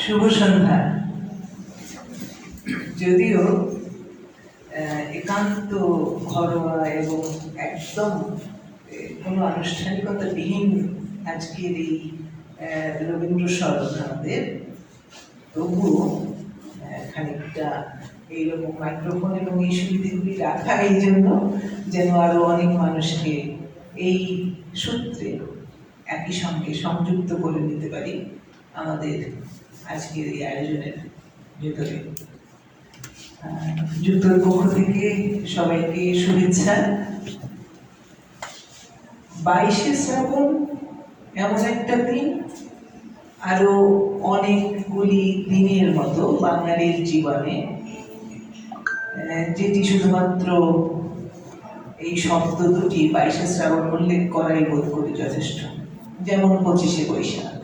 শুভ সন্ধ্যা। যদিও একান্ত ঘরোয়া এবং একদম কোনো আনুষ্ঠানিকতা বিহীন আজকের এই রবীন্দ্র স্মরণ আমাদের, তবুও খানিকটা এইরকম মাইক্রোফোন এবং এই সুবিধাগুলি রাখা এই জন্য যেন আরো অনেক মানুষকে এই সূত্রে একই সঙ্গে সংযুক্ত করে নিতে পারি আমাদের আজকের এই আয়োজনের ভেতরে। যুক্তর পক্ষ থেকে সবাইকে শুভেচ্ছা। 22শে শ্রাবণ এমন একটা দিন, আরো অনেকগুলি দিনের মতো বাঙালির জীবনে, যেটি শুধুমাত্র এই শব্দ দুটি 22শে শ্রাবণ উল্লেখ করাই বোধ করি যথেষ্ট। যেমন 25শে বৈশাখ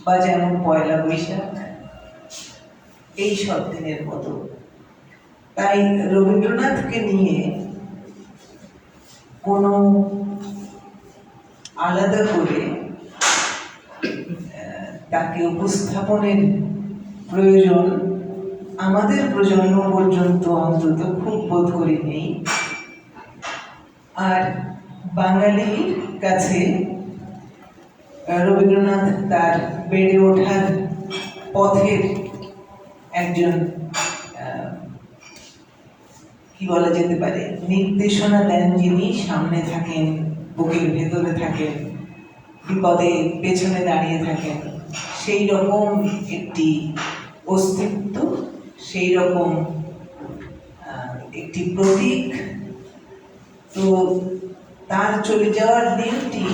বা যেমন পয়লা বৈশাখ, এই সব দিনের মতো। তাই রবীন্দ্রনাথকে নিয়ে কোনো আলাদা করে তাকে উপস্থাপনের প্রয়োজন আমাদের প্রজন্ম পর্যন্ত অন্তত খুব বোধ করি নেই। আর বাঙালির কাছে রবীন্দ্রনাথ তার বেড়ে ওঠার পথের একজন কি বলা যেতে পারে নির্দেশনা দেন, যিনি সামনে থাকেন, বুকের ভেতরে থাকেন, বিপদে পেছনে দাঁড়িয়ে থাকেন। সেই রকম একটি অস্তিত্ব, সেই রকম একটি প্রতীক। তো তার চলে যাওয়ার দিনটি,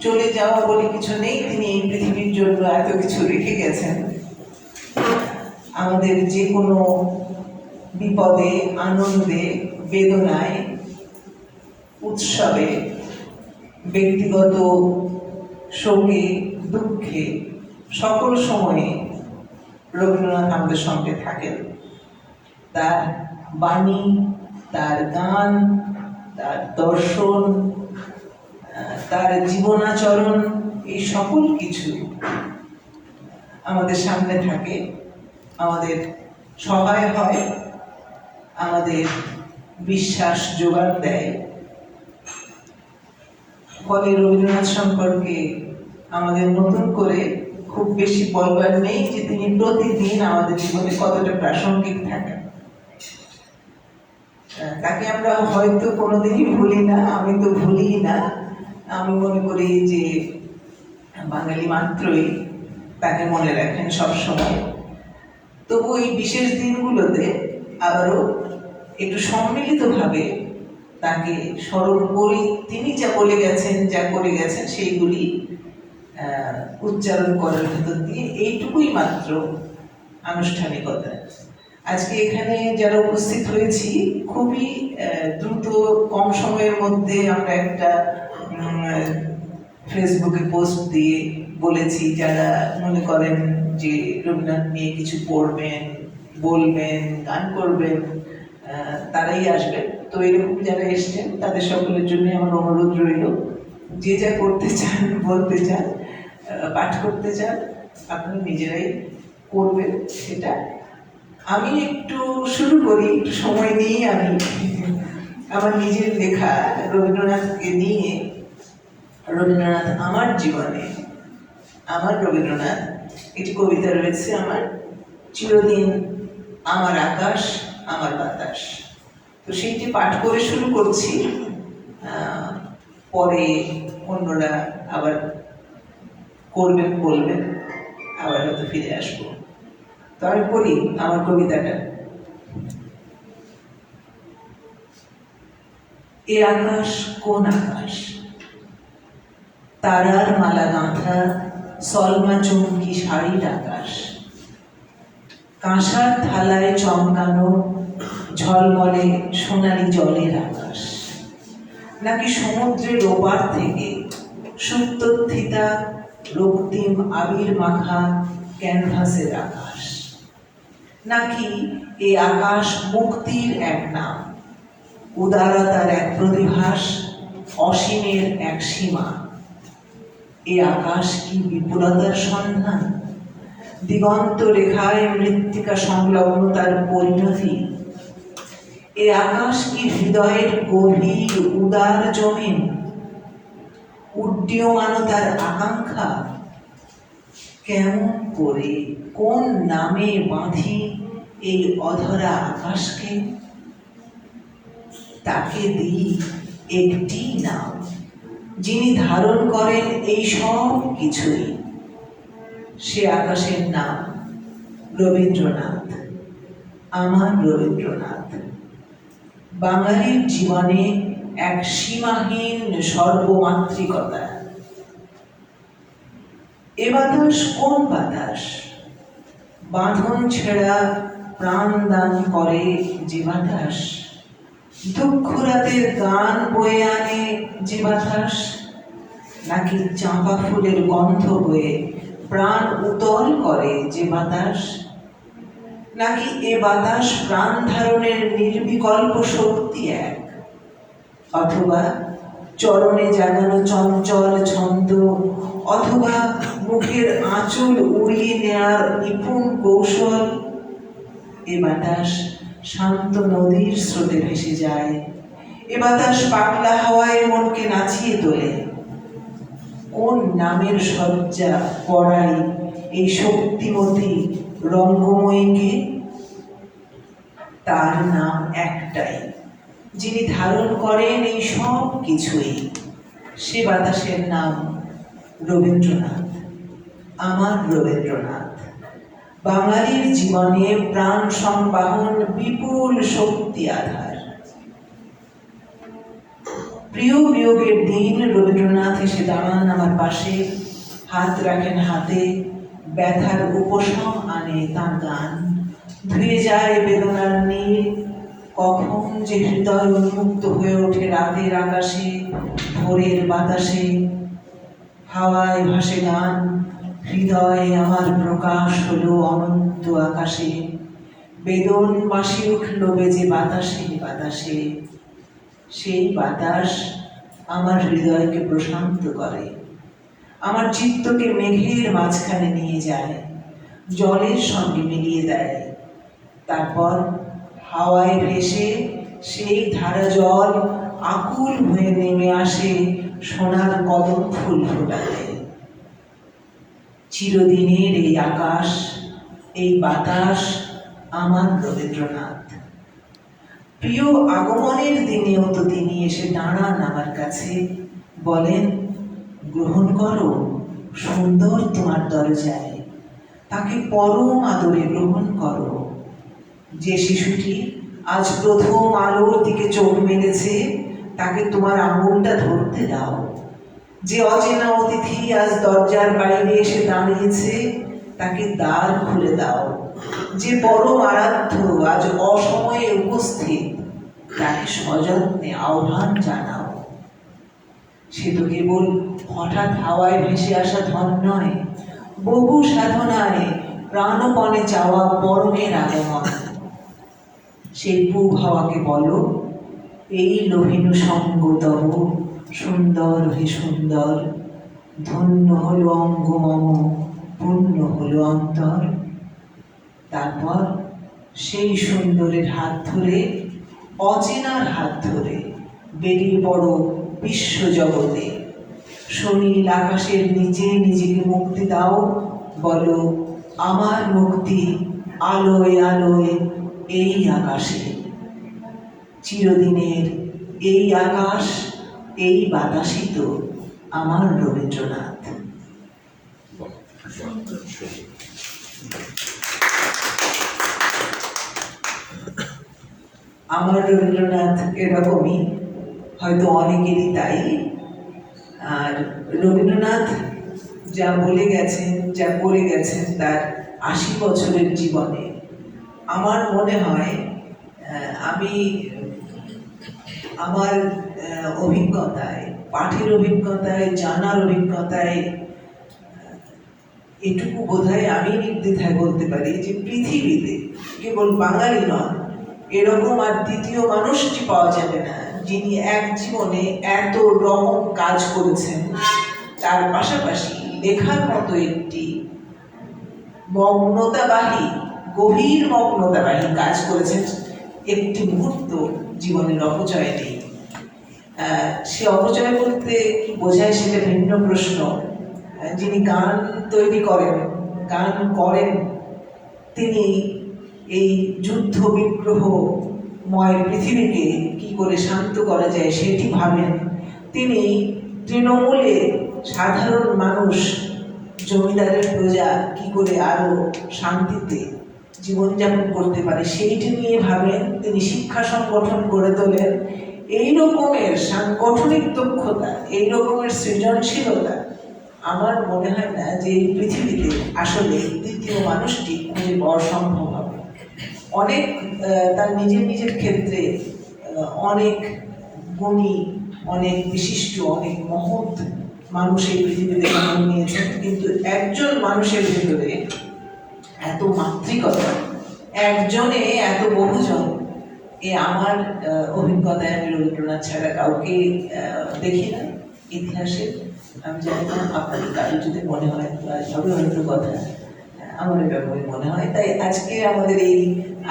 চলে যাওয়া বলে কিছু নেই, তিনি এই পৃথিবীর জন্য এত কিছু রেখে গেছেন। আমাদের যে কোনো বিপদে, আনন্দে, বেদনায়, উৎসবে, ব্যক্তিগত শোকে, দুঃখে, সকল সময়ে রবীন্দ্রনাথ আমাদের সঙ্গে থাকেন। তার বাণী, তার গান, তার দর্শন, তার জীবনাচরণ, এই সকল কিছু আমাদের সামনে থাকে, আমাদের সহায় হয়, আমাদের বিশ্বাস যোগান দেয়। ফলে রবীন্দ্রনাথ সম্পর্কে আমাদের নতুন করে খুব বেশি বলবার নেই যে তিনি প্রতিদিন আমাদের জীবনে কতটা প্রাসঙ্গিক থাকেন। তাকে আমরা হয়তো কোনোদিনই ভুলি না, আমি তো ভুলি না। আমি মনে করি যে বাঙালি মাত্রই তাকে মনে রাখেন সবসময়। তবু এই বিশেষ দিনগুলোতে আবারও একটু সম্মিলিতভাবে তাকে স্মরণ করি। তিনি যা বলে গেছেন, যা করে গেছেন, সেইগুলি উচ্চারণ করার ভেতর দিয়ে এইটুকুই মাত্র আনুষ্ঠানিকতা। আজকে এখানে যারা উপস্থিত হয়েছি, খুবই দ্রুত কম সময়ের মধ্যে আমরা একটা ফেসবুকে পোস্ট দিয়ে বলেছি, যারা মনে করেন যে রবীন্দ্রনাথ নিয়ে কিছু পড়বেন, বলবেন, গান করবেন, তারাই আসবেন। তো এরকম যারা এসছেন তাদের সকলের জন্য আমার অনুরোধ রইল, যে যা করতে চান, বলতে চান, পাঠ করতে চান, আপনি নিজেরাই করবেন। সেটা আমি একটু শুরু করি, একটু সময় নিয়ে আমি আমার নিজের লেখা রবীন্দ্রনাথকে নিয়ে, রবীন্দ্রনাথ আমার জীবনে, আমার রবীন্দ্রনাথ, একটি কবিতা রয়েছে আমার, চিরদিন আমার আকাশ আমার বাতাস। তো সেইটি পাঠ করে শুরু করছি, পরে অন্যরা আবার করবেন, বলবেন, আবার হয়তো ফিরে আসবো। তো আমি পড়ি আমার কবিতাটা। এ আকাশ কোন আকাশ? তারার মালা গাঁথা সলমা চুমকি শাড়ির আকাশ, কাঁসার থালায় চমকানো ঝলমলে সোনালি জলের আকাশ, নাকি সমুদ্রের ওপার থেকে সুপ্তথিতা রক্তিম আবির মাখা ক্যানভাসের আকাশ, নাকি এ আকাশ মুক্তির এক নাম, উদারতার এক প্রতিভাস, অসীমের এক সীমা? এ আকাশ কি বিপুলতার সন্ধান, দিগন্ত রেখায় মৃত্তিকা সংলগ্ন তার পরিণতি। এ আকাশ কি হৃদয়ের গভীর উদার জমিন, উড্ডীয়মান তার আকাঙ্ক্ষা? কেমন করে, কোন নামে বাঁধি এই অধরা আকাশকে? তাকে দিই একটি নাম, যিনি ধারণ করেন এই সব কিছুই। সে আকাশের নাম রবীন্দ্রনাথ, আমার রবীন্দ্রনাথ। বাঙালির জীবনে এক সীমাহীন সর্বমাত্রিকতা। এ বাতাস কোন বাতাস? বাঁধন ছেঁড়া প্রাণ দান করে যে বাতাস, দুঃখ রাতের গান বয়ে আনে যে বাতাস, নাকি চাঁপা ফুলের গন্ধ বয়ে প্রাণ উতল করে যে বাতাস? নাকি এ বাতাস প্রাণ ধারণের নির্বিকল্প শক্তি এক? অথবা চরণে জাগানো চঞ্চল ছন্দ, অথবা মুখের আঁচল উড়িয়ে নেয়ার নিপুণ কৌশল? এ বাতাস শান্ত নদীর স্রোতে ভেসে যায়, এ বাতাস পাগলা হাওয়ায় মনকে নাচিয়ে তোলে। কোন নামের সজ্জা পড়াই এই শক্তিমতী রঙ্গময়ীকে? তার নাম একটাই, যিনি ধারণ করেন এই সব কিছুই। সে বাতাসের নাম রবীন্দ্রনাথ, আমার রবীন্দ্রনাথ। বাঙালির জীবনে প্রাণ সংবাহন বিপুল শক্তি আধার। প্রিয় বিয়োগের দিন রবীন্দ্রনাথ এসে দাঁড়ান আমার পাশে, হাত রাখেন হাতে, ব্যথার উপশম আনে তাঁর গান। ধুয়ে যায় বেদনার নীল, কখন যে হৃদয় উন্মুক্ত হয়ে ওঠে রাতের আকাশে, ভোরের বাতাসে। হাওয়ায় ভাসে গান, হৃদয়ে আমার প্রকাশ হলো অনন্ত আকাশে। বেদন বাঁশি উঠল বেজে বাতাসে বাতাসে। সেই বাতাস আমার হৃদয়কে প্রশান্ত করে, আমার চিত্তকে মেঘের মাঝখানে নিয়ে যায়, জলের সঙ্গে মিলিয়ে দেয়। তারপর হাওয়ায় ভেসে সেই ধারা জল আকুল হয়ে নেমে আসে সোনার কদম ফুল ফোটাতে। চিরদিনের এই আকাশ, এই বাতাস আমার রবীন্দ্রনাথ। প্রিয় আগমনের দিনেও তো তিনি এসে দাঁড়ান আমার কাছে, বলেন, গ্রহণ করো, সুন্দর তোমার দরজায়। তাকে পরম আদরে গ্রহণ করো। যে শিশুটি আজ প্রথম আলোর দিকে চোখ মেলেছে, তাকে তোমার আঙুলটা ধরতে দাও। যে অচেনা অতিথি আজ দরজার বাইরে এসে দাঁড়িয়েছে, তাকে দ্বার খুলে দাও। যে পরম আরাধ্য আজ অসময়ে উপস্থিত, তাকে সযত্নে আহ্বান জানাও। সে তো কেবল হঠাৎ হাওয়ায় ভেসে আসা ধন নয়, বহু সাধনায় প্রাণপণে চাওয়া পরমের আগমন। সেই পূব হাওয়াকে বলো, এই লোহিনু সঙ্গ তব, সুন্দর হে সুন্দর। ধন্য হলো অঙ্গ মম, পূর্ণ হলো অন্তর। তারপর সেই সুন্দরের হাত ধরে, অচেনার হাত ধরে বেরিয়ে পড়ো বিশ্বজগতে। সুনীল আকাশের নিচে নিজেকে মুক্তি দাও। বলো, আমার মুক্তি আলোয় আলোয় এই আকাশে। চিরদিনের এই আকাশ, এই বাতাসই তো আমার রবীন্দ্রনাথ। আমার রবীন্দ্রনাথ এরকমই, হয়তো অনেকেরই তাই। আর রবীন্দ্রনাথ যা বলে গেছেন, যা করে গেছেন তার ৮০ বছরের জীবনে, আমার মনে হয় আমি আমার অভিজ্ঞতায়, পাঠের অভিজ্ঞতায়, জানার অভিজ্ঞতায় এটুকু বোধহয় আমি নির্দ্বিধায় বলতে পারি যে পৃথিবীতে কেবল বাঙালি নন, এরকম আর দ্বিতীয় মানুষটি পাওয়া যাবে না যিনি এক জীবনে এত রকম কাজ করেছেন, তার পাশাপাশি লেখার মতো একটি মগ্নতাবাহী, গভীর মগ্নতাবাহী কাজ করেছেন, একটি মুহূর্ত জীবনের অপচয় নেই। সে অপচয় বলতে কি বোঝায় সেটা ভিন্ন প্রশ্ন। যিনি গান তৈরি করেন, গান করেন, তিনি এই যুদ্ধ বিগ্রহময় পৃথিবীকে কি করে শান্ত করা যায় সেটি ভাবেন। তিনি তৃণমূলে সাধারণ মানুষ, জমিদারের প্রজা কি করে আরো শান্তিতে জীবনযাপন করতে পারে সেইটি নিয়ে ভাবেন। তিনি শিক্ষা সংগঠন গড়ে তোলেন। এই রকমের সাংগঠনিক দক্ষতা, এই রকমের সৃজনশীলতা আমার মনে হয় না যে এই পৃথিবীতে আসলে দ্বিতীয় মানুষটি খুঁজে পাওয়া সম্ভব হবে। অনেক তার নিজের নিজের ক্ষেত্রে অনেক গুণী, অনেক বিশিষ্ট, অনেক মহৎ মানুষ এই পৃথিবীতে জন্ম নিয়েছেন, কিন্তু একজন মানুষের ভেতরে এত মাতৃকতা, একজনে এত বহুজন, এ আমার অভিজ্ঞতায় আমি রবীন্দ্রনাথ ছাড়া কাউকে দেখি না ইতিহাসে। আমি জানি না আপনার কারো যদি মনে হয়, সবই হয়তো কথা, আমার এরকমই মনে হয়। তাই আজকে আমাদের এই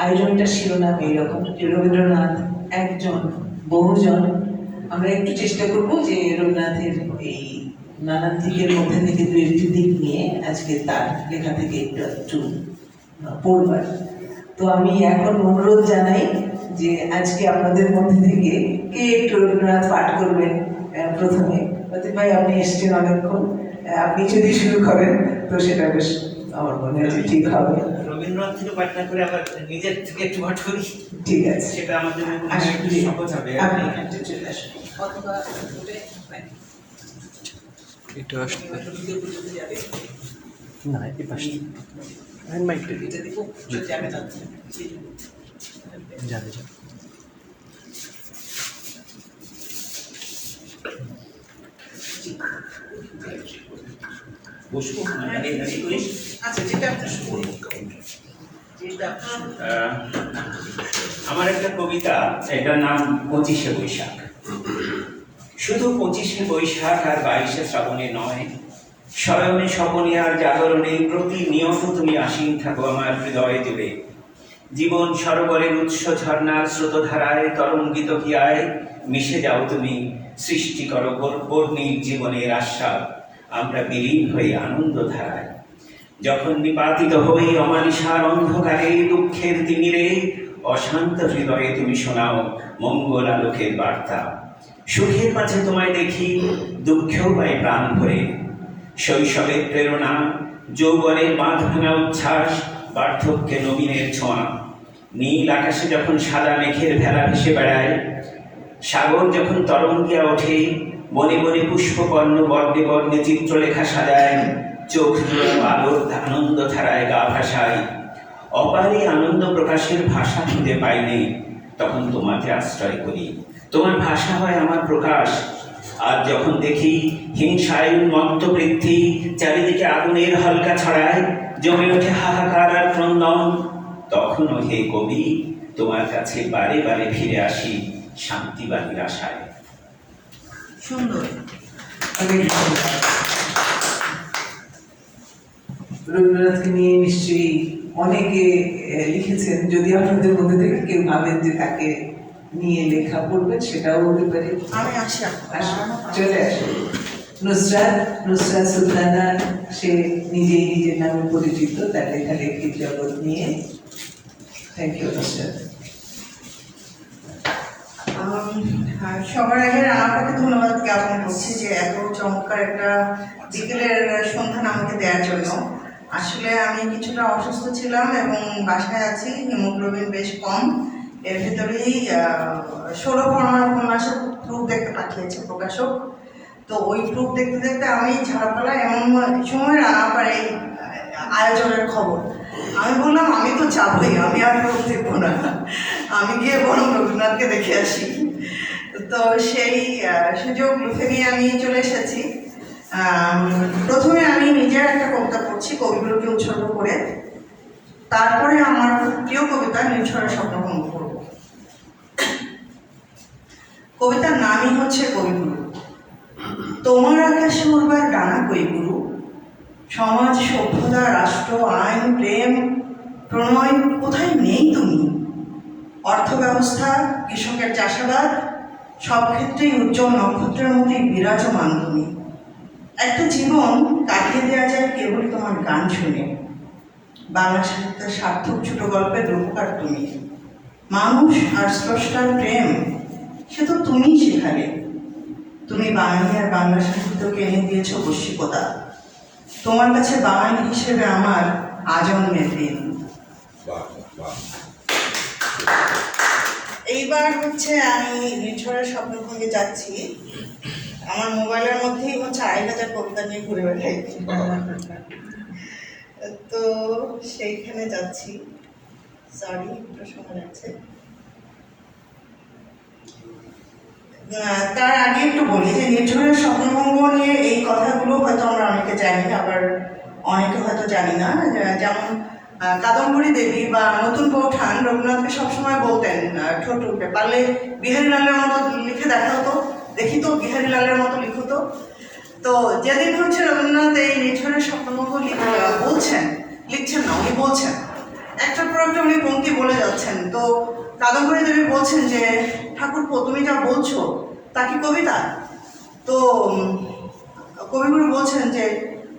আয়োজনটা শিরোনাম এইরকম যে রবীন্দ্রনাথ একজন, বহুজন। আমরা একটু চেষ্টা করবো যে রবীন্দ্রনাথের এই নানান দিকের মধ্যে থেকে দু একটি দিক নিয়ে আজকে তার লেখা থেকে একটু পড়বার। তো আমি এখন অনুরোধ জানাই যে আজকে আপনাদের মধ্যে থেকে কে একটু রবীন্দ্রনাথ পাঠ করবেন। প্রথমে প্রতীক ভাই, আপনি এসছেন অনেকক্ষণ, আপনি যদি শুরু করেন তো সেটা বেশ আমার মনে হয় ঠিক হবে। রবীন্দ্রনাথ থেকে পাঠ না করে আবার নিজের থেকে একটু পাঠ করি, ঠিক আছে, সেটা আমাদের সহজ হবে। আপনি এখানে চলে আসুন অথবা একটু আসতে যাবে না, এই পাশে মাইকটা এটা দেখো যাবে না, যাবে যাবে। বসবো আচ্ছা, যেটা আপনি শুরু আমার একটা কবিতা, এটার নাম 25শে বৈশাখ। শুধু 25শে বৈশাখ আর 22শে শ্রাবণে নয়, শয়নে স্বপনে আর জাগরণে প্রতিনিয়ত তুমি আসীন থাকো আমার হৃদয়ে জুড়ে। জীবন সরোবরের উৎস ঝর্ণার স্রোতধারায় তরঙ্গিত হিয়ায় মিশে যাও তুমি, সৃষ্টি করো বর্ণির জীবনের আস্বাদ, আমরা বিলীন হয়ে আনন্দ ধারায়। যখন নিপাতিত হই অমানিসার অন্ধকারে দুঃখের তিমিরে, অশান্ত হৃদয়ে তুমি শোনাও মঙ্গল আলোকের বার্তা। সুখের মাঝে তোমায় দেখি, দুঃখেও পাই প্রাণ ভরে। শৈশবের প্রেরণা, যৌবনের বাঁধ ভাঙা উচ্ছ্বাস, বার্ধক্যে নবীনের ছোঁয়া। নীল আকাশে যখন সাদা মেঘের ভেলা ভেসে বেড়ায়, সাগর যখন তরঙ্গিয়া ওঠে, বনে বনে পুষ্পকর্ণ বর্ণে বর্ণে চিত্রলেখা সাজায়, চোখ জোড়ানো আলোর আনন্দ ধারায় গা ভাসায়। অপারে আনন্দ প্রকাশের ভাষা খুঁজে পাইনি, তখন তোমাকে আশ্রয় করি, তোমার ভাষা হয় আমার প্রকাশ। আর যখন দেখি হিংসায় উন্মত্ত বৃদ্ধি, চারিদিকে আগুনের হালকা ছড়ায়, জমে ওঠে হাহাকার আর ক্রন্দন, তখনও হে কবি তোমার কাছে বারে বারে ফিরে আসি শান্তিবাণীর আশায়। সুন্দর। রবীন্দ্রনাথকে নিয়ে নিশ্চয়ই অনেকে লিখেছেন, যদি আপনাদের মধ্যে থেকে কেউ ভাবেন যে তাকে নিয়ে লেখা পড়বেন সেটাও হতে পারে। আমি আসি, চলে আসুন। নুসরাত সুলতানা, সে নিজেই নিজের নামে পরিচিত, তার লেখালেখির জগৎ নিয়ে। Thank you Nusrat. সবার আগে আপনাকে ধন্যবাদ জ্ঞাপন করছি যে এত চমৎকার একটা বিকেলের সন্ধান আমাকে দেওয়ার জন্য। আসলে আমি কিছুটা অসুস্থ ছিলাম এবং বাসায় আছি, হিমোগ্লোবিন বেশ কম। এর ভিতরেই 16 পরমাণু উপন্যাসের প্রুফ দেখতে পাঠিয়েছে প্রকাশক। তো ওই প্রুফ দেখতে দেখতে আমি ঝাড়াপালা এমন সময় আবার এই আয়োজনের খবর, আমি বললাম আমি তো যাবই, আমি আর প্রুফ দেখবো না, আমি গিয়ে বরং রবীন্দ্রনাথকে দেখে আসি। তো সেই সুযোগ লুফে নিয়ে আমি চলে এসেছি। প্রথমে আমি নিজের একটা কবিতা পড়ছি কবিগুলোকে উৎসর্গ করে, তারপরে আমার প্রিয় কবিতা নির্ঝরের স্বপ্নভঙ্গ করব। কবিতার নামই হচ্ছে কবিগুরু। তোমার আকাশে উড়বার ডানা কইগুরু, সমাজ, সভ্যতা, রাষ্ট্র, আইন, প্রেম, প্রণয় কোথায় নেই তুমি? অর্থ ব্যবস্থা, কৃষকের চাষাবাদ, সব ক্ষেত্রেই উজ্জ্বল নক্ষত্রের মতোই বিরাজমান তুমি। একটা জীবন কাটিয়ে দেওয়া যায় কেবল তোমার গান শুনে। বাংলা সাহিত্যের সার্থক ছোট গল্পের রূপকার তুমি। মানুষ আর স্রষ্টার প্রেম সে তো তুমিই শেখালে। তুমি বাঙালি আর বাংলা সাহিত্যকে এনে দিয়েছ বৈশ্বিকতা। তোমার কাছে বাঙালি হিসেবে আমার আজন্মের দিন। এইবার হচ্ছে আমি নির্ঝরের স্বপ্নভঙ্গে যাচ্ছি। আমার মোবাইলের মধ্যেই হচ্ছে ২,৫০০ কবিতা নিয়ে ঘুরে বেড়াই, তো সেইখানে যাচ্ছি। সরি, একটু সময় লাগছে। তার আগে একটু বলি যে নির্ঝরের স্বপ্নভঙ্গ নিয়ে এই কথাগুলো হয়তো আমরা অনেকে জানি, আবার অনেকে হয়তো জানি না। যেমন কাদম্বরী দেবী বা নতুন বৌঠান রবীন্দ্রনাথকে সবসময় বলতেন ঠোঁট উঠে, পারলে বিহারীলালের মতো লিখে দেখা হতো, দেখি তো বিহারীলালের মতো লিখো তো। তো যেদিন হচ্ছে রবীন্দ্রনাথ এই নির্ঝরের স্বপ্নভঙ্গ লিখছেন না, উনি বলছেন একটার পর একটা উনি পংক্তি বলে যাচ্ছেন। তো কাদম্বরী দেবী বলছেন যে ঠাকুরপো তুমি যা বলছো তা কি কবিতা? তো কবিগুরু বলছেন যে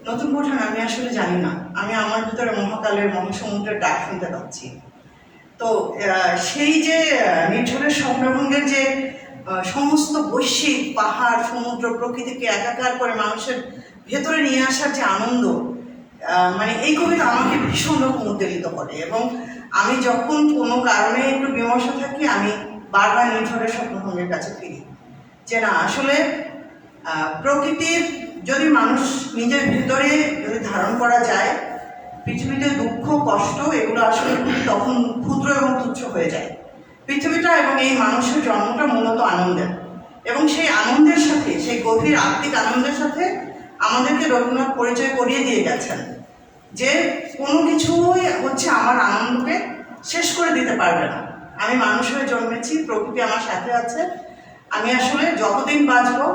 নতুন বৌঠান আমি আসলে জানি না, আমি আমার ভিতরে মহাকালের মহাসমুদ্রের ডাক শুনতে পাচ্ছি। তো সেই যে নির্ঝরের স্বপ্নভঙ্গের যে সমস্ত বৈশ্বিক পাহাড়, সমুদ্র, প্রকৃতিকে একাকার করে মানুষের ভেতরে নিয়ে আসার যে আনন্দ, মানে এই কবিতা আমাকে ভীষণ রকম উদ্বেলিত করে। এবং আমি যখন কোনো কারণে একটু বিমর্ষ থাকি আমি বারবার নির্ঝরের স্বপ্নভঙ্গের কাছে ফিরি, যে না আসলে প্রকৃতির যদি মানুষ নিজের ভিতরে যদি ধারণ করা যায়, পৃথিবীতে দুঃখ, কষ্ট এগুলো আসলে তখন ক্ষুদ্র এবং তুচ্ছ হয়ে যায়। পৃথিবীটা এবং এই মানুষের জন্মটা মূলত আনন্দের, এবং সেই আনন্দের সাথে, সেই গভীর আত্মিক আনন্দের সাথে আমাদেরকে রবীন্দ্রনাথ পরিচয় করিয়ে দিয়ে গেছেন যে কোনো কিছুই হচ্ছে আমার আনন্দকে শেষ করে দিতে পারবে না। আমি মানুষ হয়ে জন্মেছি, প্রকৃতি আমার সাথে আছে, আমি আসলে যতদিন বাঁচবো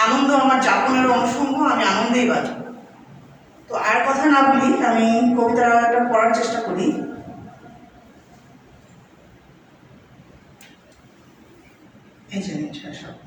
আনন্দ আমার যাপনের অনুষঙ্গ, আমি আনন্দেই বাঁচব। তো আর কথা না বলি, আমি কবিতাটা পড়ার চেষ্টা করি। এই যে নির্ঝরের স্বপ্ন।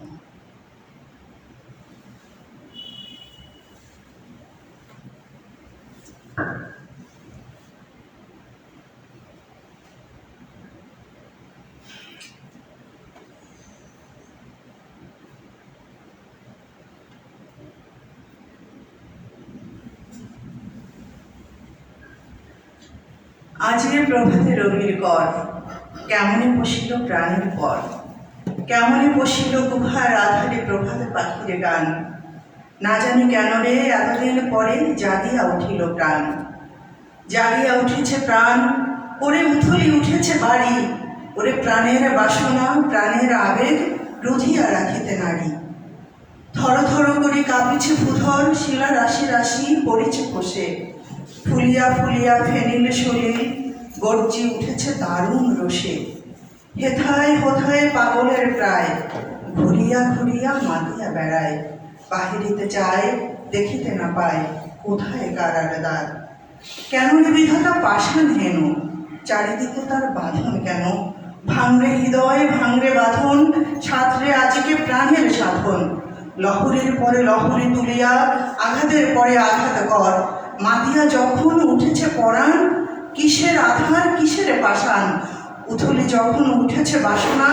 আজির প্রভাতে রবির কর, কেমনে বসিল প্রাণের পর, কেমনে বসিল গুহার আধারে প্রভাতে পাখির গান। না জানি কেন রে এতদিন পরে জাগিয়া উঠিল প্রাণ, জাগিয়া উঠেছে প্রাণ, ওরে উথলি উঠেছে বাড়ি, ওরে প্রাণের বাসনা প্রাণের আবেগ রুধিয়া রাখিতে নারী। থর থর করে কাঁপিছে ভূধর, শিলা রাশি রাশি পড়েছে কোষে, ফুলিয়া ফুলিয়া ফেনিল শরীর গর্জি উঠেছে দারুণ রোষে। হেথায় হোথায় পাগলের প্রায়, ঘুরিয়া ঘুরিয়া মাতিয়া বেড়ায়, বাহিরিতে চায় দেখিতে না পায় কোথায় কারার দ্বার। কেন রে বিধাতা পাষাণ হেন, চারিদিকে তার বাঁধন কেন, ভাঙরে হৃদয় ভাঙরে বাঁধন, ছাত্রে আজকে প্রাণের সাধন। লহরীর পরে লহরী তুলিয়া আঘাতের পরে আঘাত কর, মাতিয়া যখন উঠেছে পরাণ, কিসের আধার কিসের পাষাণ। উথলি যখন উঠেছে বাসনা,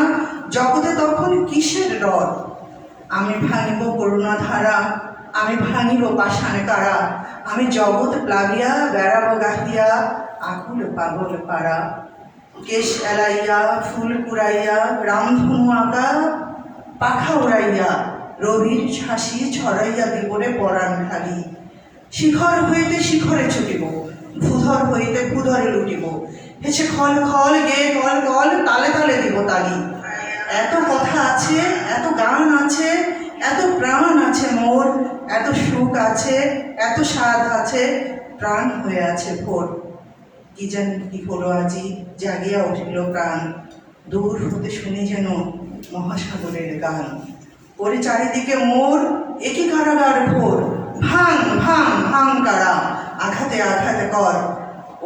জগতে তখন কিসের রথ। আমি ভাঙিব করুণা ধারা, আমি ভাঙিব পাষাণ কারা, আমি জগৎ প্লাবিয়া বেড়াবো গাহিয়া আকুল পাগল পাড়া। কেশ এলাইয়া ফুল কুড়াইয়া রামধনু আঁকা পাখা উড়াইয়া, রবির ছাসি ছড়াইয়া দিবরে পরাণ ঢালি। শিখর হইতে শিখরে ছুটিব, ভূধর হইতে ভূধরে লুটিব, হেসে খল খল গে কল কল তালে তালে দিব তালি। এত কথা আছে, এত গান আছে, এত প্রাণ আছে মোর, এত সুখ আছে, এত স্বাদ আছে, প্রাণ হয়ে আছে ভোর। কি জানি কি হলো আজি, জাগিয়া উঠিল প্রাণ, দূর হতে শুনি যেন মহাসাগরের গান। ওরে চারিদিকে মোর একই কারাগার ঘোর, ভাঙ ভাঙ ভাঙ কারা, আঘাতে আঘাতে কর,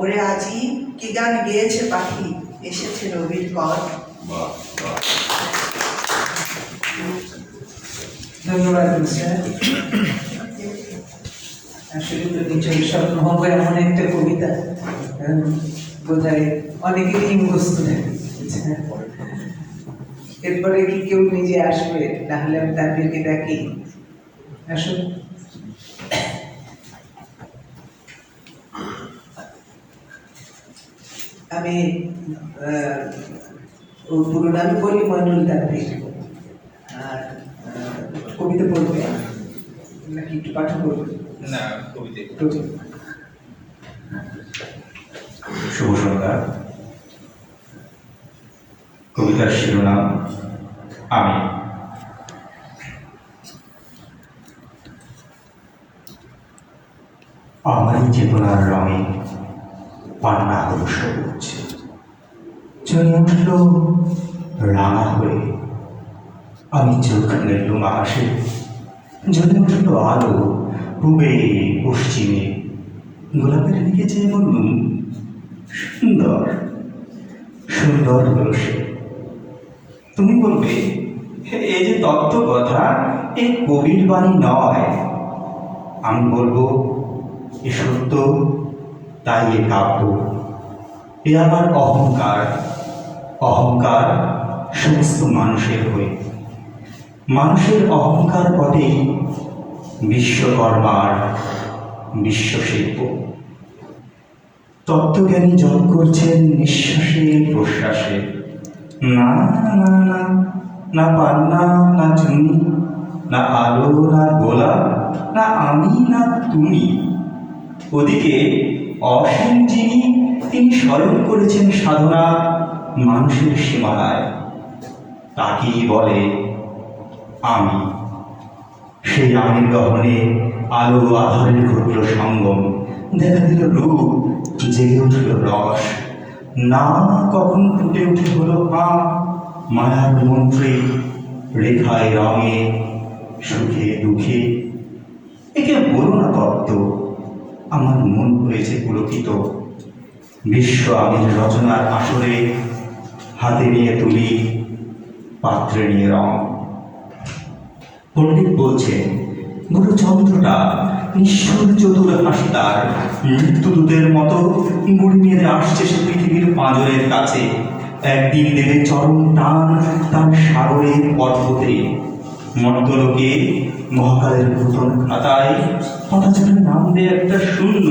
ওরে আজি কি গান গেয়েছে পাখি, এসেছে রবির কর। ধন্যবাদ স্যার। আসলে তো নিচের স্বপ্ন হবে এমন একটা কবিতা বোধ হয় অনেকেরই মুখস্থ থাকে। এরপরে কি কেউ নিজে আসবে? নাহলে আমি তাদেরকে ডাকি। আসুন। আমি ওর পুরো নাম বলি মইনুল তানভীর। আর কবিতা পড়বে নাকি একটু পাঠ করবে? না, কবিতা। শুভ সন্ধ্যা। কবিতার শিরোনাম আমি। আমারই চেতনার রঙে পান্না হল সবুজ, চলে উঠল রাঙা হয়ে। আমি চোখ মেললুম আকাশে, জ্বলে উঠল আলো পূবে পশ্চিমে। গোলাপের দিকে চেয়ে বললুম, সুন্দর সুন্দর হল সে। তুমি বলবে, এই যে তত্ত্ব কথা, এ কবির বাণী নয়। আমি বলবো, এ সত্য, তাই এ কাব্য। এ আমার অহংকার, অহংকার সমস্ত মানুষের হয়ে। মানুষের অহংকার বটেই বিশ্বকর্মার বিশ্বশিল্প। তত্ত্বজ্ঞানী জপ করছেন নিঃশ্বাসে প্রশ্বাসে। না না না, না পান্না, না চুনি, না আলো, না গোলাপ, না আমি, না তুমি। ওদিকে অসীম যিনি, তিনি স্মরণ করেছেন সাধনা মানুষের সীমানায়। তাকেই বলে আমি। সেই আমির গহনে আলো আধারের ঘটল সঙ্গম, দেখা দিল রূপ, জেগে উঠল রস। না কখন ফুটে উঠে হলো মায়ার মন্ত্রে, রেখায় রঙে, সুখে দুঃখে। একে বলো না তত্ত্ব, আমার মন হয়েছে পুলকিত। বিশ্ব আমির রচনার আসরে হাতে নিয়ে তুলি, পাত্রে নিয়ে রং। পণ্ডিত বলছেন, গুরু চন্দ্রটা নিঃস্বর চতুর হাসি তার, মৃত্যুদূতের মতো গুড়ি মেরে আসছে সে পৃথিবীর পাঁজরের কাছে। একদিন দেবে চরম টান তার সাগরের পর্বতে। মর্তলোকে মহাকালের নূতন খাতায় হঠাৎ নামবে একটা শূন্য,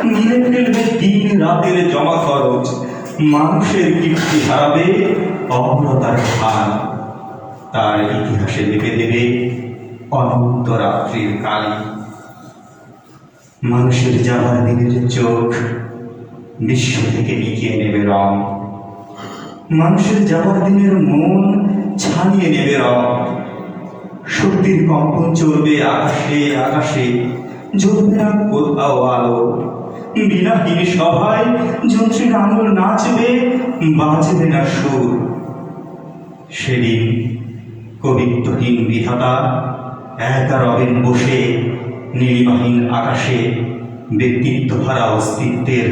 মিলে ফেলবে দিন রাতের জমা খরচ। মানুষের কীর্তি হারাবে অমরতার ভান, তার ইতিহাসে লিখে দেবে অনন্ত রাত্রির কালি। মানুষের যাবার দিনের চোখ বিশ্ব থেকে নিকিয়ে নেবে রং, মানুষের যাবার দিনের মন ছানিয়ে নেবে রং। শক্তির কম্পন চলবে আকাশে আকাশে, জ্বলবে না কোথাও আলো। বিনাহীন সভায় যন্ত্রের আঙুল নাচবে, বাজবে না সুর। সেদিন কবিত্বহীন বিধাতা একা রবেন বসে নীলিমাহীন আকাশে, ব্যক্তিত্ব হারা অস্তিত্বের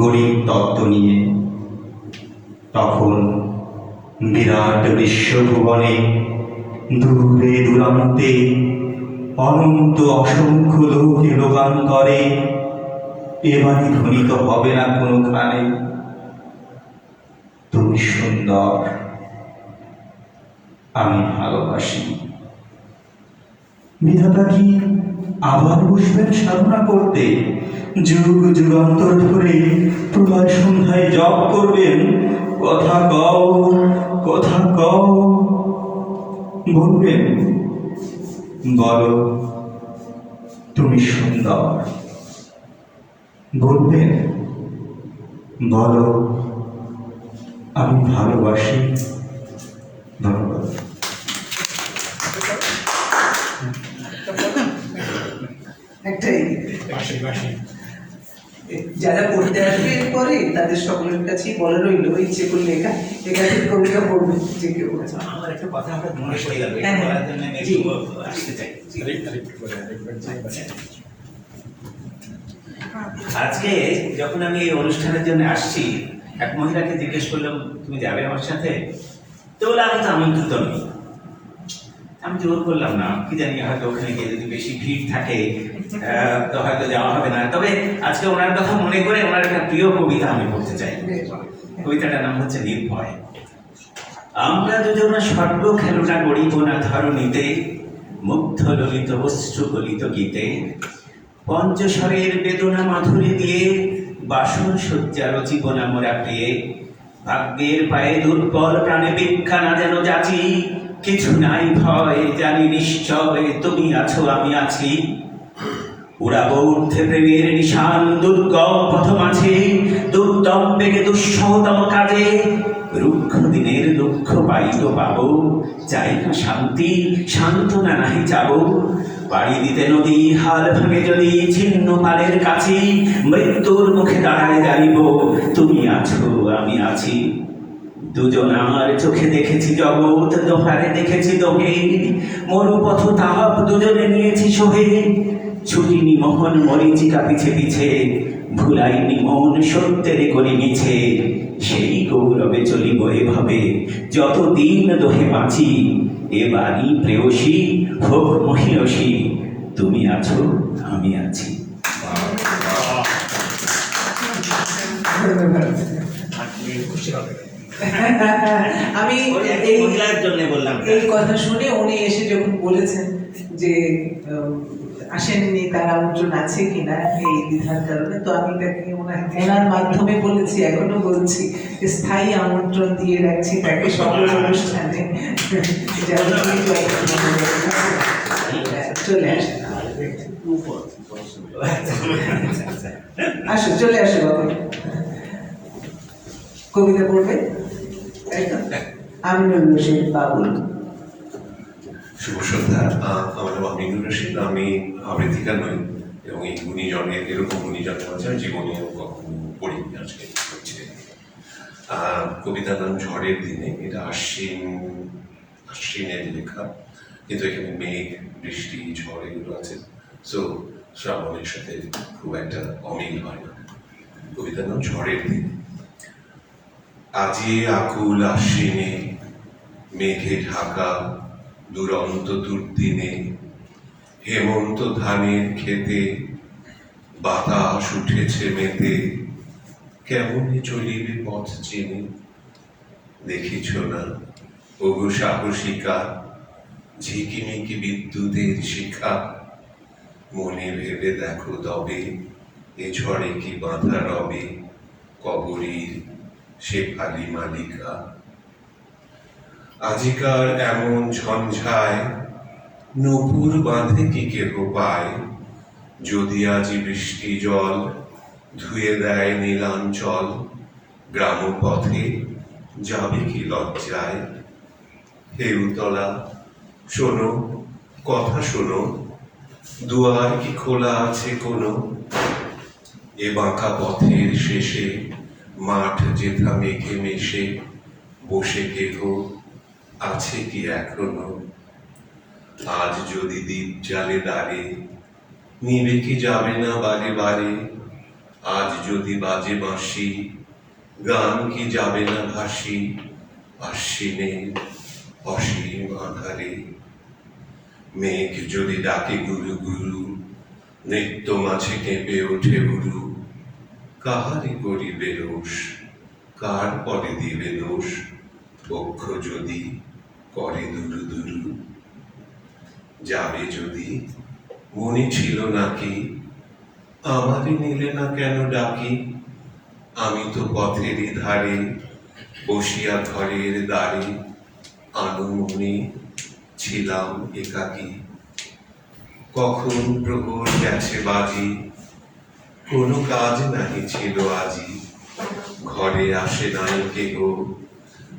গরিব তত্ত্ব নিয়ে। তখন বিরাট বিশ্বভুবনে দূরে দূরান্তে অনন্ত অসংখ্য লোকে লোকান্তরে এবারই ধ্বনিত হবে না কোনোখানে, তুমি সুন্দর, আমি ভালোবাসি। বিধাতা কি আবার বসবেন সাধনা করতে? যুগ যুগান্তর ধরে প্রলয় সন্ধ্যায় জপ করবেন, কথা কও, কথা কও। বলবেন, বলো তুমি সুন্দর। বলবেন, বলো আমি ভালোবাসি। ধন্যবাদ। একটাই যারা পড়তে আসবে এরপরে তাদের সকলের কাছেই বলা রইল, ইচ্ছে করলে একাধিক কবিতা পড়বে যে কেউ। আমার একটা কথা হঠাৎ মনে পড়ে গেল, হ্যাঁ, হ্যাঁ। বলার জন্য আমি জি। একটু আসতে চাই। আজকে যখন আমি এই অনুষ্ঠানের জন্য আসছি, এক মহিলাকে জিজ্ঞেস করলাম তুমি যাবে আমার সাথে, তো বলে আমি তো আমন্ত্রিত নই। আমি জোর করলাম না, কি জানি হয়তো ওখানে গিয়ে যদি বেশি ভিড় থাকে তো হয়তো যাওয়া হবে না। তবে আজকে ওনার কথা মনে করে ওনার একটা প্রিয় কবিতা আমি পড়তে চাই। কবিতাটার নাম হচ্ছে নির্ভয়। আমরা দুজনে স্বর্গ খেলনা গড়িব না ধরণীতে, মুগ্ধ ললিত অশ্রু গলিত গীতে, পঞ্চস্বরের বেদনা মাধুরী দিয়ে বাসন সজ্জা রচিব না মোরা প্রিয়ে। ভাগ্যের পায়ে দুর্বল প্রাণে ভিক্ষা না যেন যাচি, কিছু নাই ভয় জানি নিশ্চয় তুমি আছো আমি আছি। উড়াবো ঊর্ধ্বে প্রেমের নিশান দুর্গম পথ মাঝে, দুর্দম বেগে দুঃসহতম কাজে। রুক্ষ দিনের দুঃখ পাইব পাবো, চাই না শান্তি সান্ত্বনা নাহি চাবো। পাড়ি দিতে নদী হাল ভাঙে যদি ছিন্ন পালের কাছে, মৃত্যুর মুখে দাঁড়ায় যাইব তুমি আছো আমি আছি। দুজনার চোখে দেখেছি জগৎ, দোহারে দেখেছি দোহে, মরুপথ তাপ দুজনে নিয়েছি সহে। ছুটিনি মোহন মরিচিকা পিছে পিছে, ভুলাইনি মন সত্যের করি মিছে। সেই গৌরবে চলিব এভাবে যতদিন দোহে বাঁচি। এবারই প্রেয়সী হোক মহিয়সী, তুমি আছো আমি আছি। আমি এই মহিলার জন্য বললাম। এই কথা শুনে উনি এসে যখন বলেছেন যে আসেননি, তার আমন্ত্রণ আছে কিনা এই দ্বিধার কারণে, তো আমি তাকে ওনার মাধ্যমে বলেছি, এখনো বলছি, স্থায়ী আমন্ত্রণ দিয়ে রাখছি তাকে সকল অনুষ্ঠানে যেন চলে আসে। আসো, চলে আসো বাবা। কবিতা পড়বে, তাই তো? আমিনুর রশিদ বাবুল। শুভ সন্ধ্যা। আমার নাম আমিনুর রশিদ। আমি আবৃত্তিকার নই এবং এই গুণীজনের এরকম গুণীজনের মাঝে আমি জীবনেও কখনো পড়িনি, আজকে হচ্ছে। কবিতার নাম ঝড়ের দিনে। এটা আশ্বিনের লেখা, কিন্তু এখানে মেঘ বৃষ্টি ঝড় এগুলো আছে, সো শ্রাবণের সাথে খুব একটা অমিল হয় না। কবিতার নাম ঝড়ের দিনে। আজি আকুল আশ্বিনে, মেঘে ঢাকা দুরন্ত দুর্দিনে, হেমন্ত ধানের খেতে বাতাস উঠেছে মেতে। কেমনে চলিবে পথ চিনে, দেখিছ না ওগো সাহসিকা, ঝিকিমিকি বিদ্যুতের শিখা। মনে ভেবে দেখো তবে, এ ঝড়ে কি বাঁধা রবে কবরীর শেফালি মালিকা। আজিকার এমন ঝঞ্ঝায় নূপুর বাঁধে কি কেহ পায়, যদি আজি বৃষ্টি জল ধুয়ে দেয় নীলাঞ্চল। গ্রামপথে যাবে কি লজ্জায়। হেউতলা শোনো কথা শোনো, দুয়ার কি খোলা আছে কোনো। এ বাঁকা পথের শেষে মাঠ যেথা মেঘে মেশে, বসে কেহ আছে কি এখনো। আজ যদি দ্বীপ জালে দাঁড়ে, নিবে কি যাবে না বারে বারে। আজ যদি বাজে বাঁশি, গান কি যাবে না ভাসি। আশ্বিনে অসীম আধারে, মেঘ যদি ডাকে গুরু গুরু, নৃত্য মাঝে কেঁপে ওঠে উরু। কাহারি করিবে রোষ, কার পরে দিবে দোষ। পক্ষ যদি করে দুরু দুরু, যাবে যদি মনে ছিল নাকি। আমারে নিলে না কেন ডাকি। আমি তো পথেরই ধারে, বসিয়া ঘরের দ্বারে। আনমনে ছিলাম একাকী। কখন প্রহর গেছে বাজি, কোনো কাজ নাহি ছিল আজি। ঘরে আসে নাই কেহ,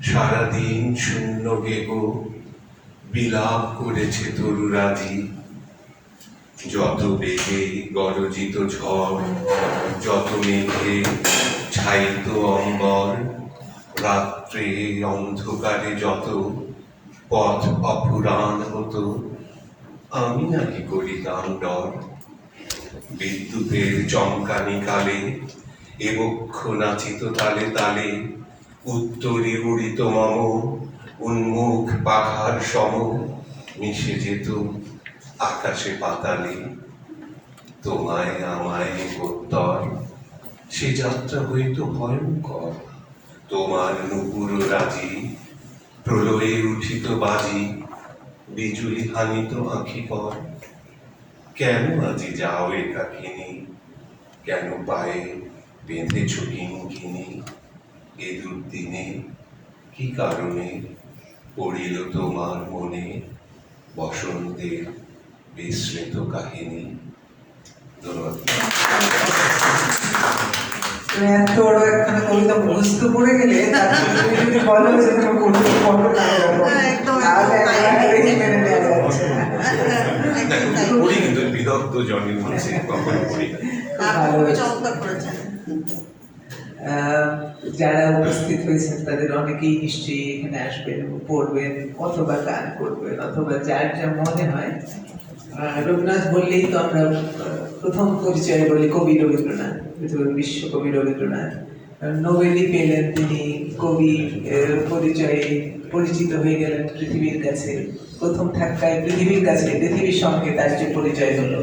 সারাদিন শূন্য গেহ। বিলাপ করেছে তরুরাজি, যত বেগে গরজিত ঝড়। যত মেঘে ছাইত অম্বর, রাত্রে অন্ধকারে যত পথ অফুরান হতো, আমি নাকি করিতাম ডর। বিদ্যুতের চমকানি কালে এ বক্ষ নাচিত তালে তালে, উত্তরে উড়িত মম উন্মুখ পাখার সম, মিশে যেত আকাশে পাতালে তোমায় আমায় উত্তর। সে যাত্রা হইত ভয়ঙ্কর, তোমার নুপুর রাজি প্রলয়ে উঠিত বাজি, বিজুলি হানিত আঁখি পর। কেন আজি যাও একাকিনী, কেন পায়ে বেঁধেছ কিঙ্কিনী, এ দুর্দিনে কি কারণে পড়িল তোমার মনে বসন্তের বিস্মৃত কাহিনী। ধন্যবাদ। তুমি এত বড় একখানা কবিতা মুখস্থ পড়ে গেলে তারপর তুমি যদি বলো যে তুমি কবিতা পড়ো একদম, তাহলে তাই। একেবারে মেনে নেওয়া যাচ্ছে না। পড়ি কিন্তু বিদগ্ধ জনের মাঝে কখনো পড়ি না। আপনি খুবই চমৎকার করেছেন। যারা উপস্থিত হয়েছেন তাদের অনেকেই নিশ্চয়ই এখানে আসবেন এবং পড়বেন অথবা গান করবেন অথবা যার যা মনে হয়। রবীন্দ্রনাথ বললেই তো আমরা প্রথম পরিচয় বলি কবি রবীন্দ্রনাথ, পৃথিবীর বিশ্বকবি রবীন্দ্রনাথ। নোবেলই পেলেন তিনি, কবি পরিচয়ে পরিচিত হয়ে গেলেন পৃথিবীর কাছে, প্রথম ধাক্কায় পৃথিবীর কাছে, পৃথিবীর সঙ্গে তার যে পরিচয় হলো।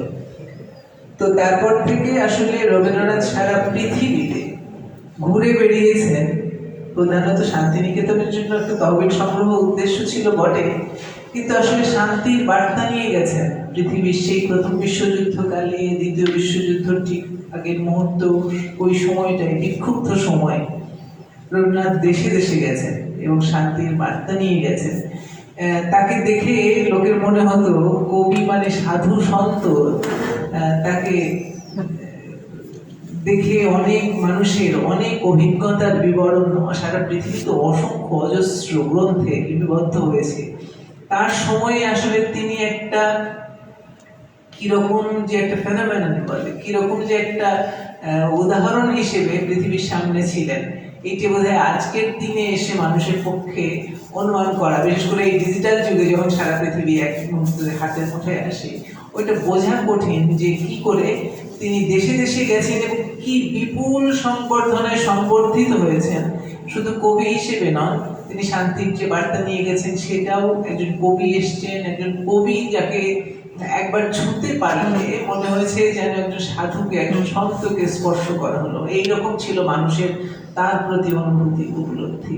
তো তারপর থেকে আসলে রবীন্দ্রনাথ সারা পৃথিবীতে ঘুরে বেরিয়েছেন। প্রধানত শান্তিনিকেতনের জন্য একটা তহবিল সংগ্রহ উদ্দেশ্য ছিল বটে, কিন্তু আসলে শান্তির বার্তা নিয়ে গেছেন পৃথিবীর সেই প্রথম বিশ্বযুদ্ধকালে, দ্বিতীয় বিশ্বযুদ্ধের ঠিক আগের মুহূর্ত, ওই সময়টায় বিক্ষুব্ধ সময় রবীন্দ্রনাথ দেশে দেশে গেছেন এবং শান্তির বার্তা নিয়ে গেছেন। তাকে দেখে লোকের মনে হতো কবি মানে সাধু সন্ত। তাকে দেখে অনেক মানুষের অনেক অভিজ্ঞতার বিবরণ সারা পৃথিবীতে অসংখ্য অজস্র গ্রন্থে লিপিবদ্ধ হয়েছে। তার সময়ে আসলে তিনি একটা কিরকম যে একটা ফেনোমেনন বলে, কিরকম যে একটা উদাহরণ হিসেবে পৃথিবীর সামনে ছিলেন, এটি বোধহয় আজকের দিনে এসে মানুষের পক্ষে অনুমান করা, বিশেষ করে এই ডিজিটাল যুগে যখন সারা পৃথিবী এক মুহূর্তে হাতের মুঠোয় আসে, ওইটা বোঝা কঠিন যে কি করে তিনি দেশে দেশে গেছেন এবং কি বিপুল সংবর্ধনায় সংবর্ধিত হয়েছেন। শুধু কবি হিসেবে নন, তিনি শান্তির যে বার্তা নিয়ে গেছেন সেটাও, একজন কবি এসছেন, একজন কবি যাকে একবার ছুঁতে পারলে মনে হয়েছে যেন একজন সাধুকে, একজন সন্তকে স্পর্শ করা হলো। এইরকম ছিল মানুষের তার প্রতি অনুভূতি, উপলব্ধি।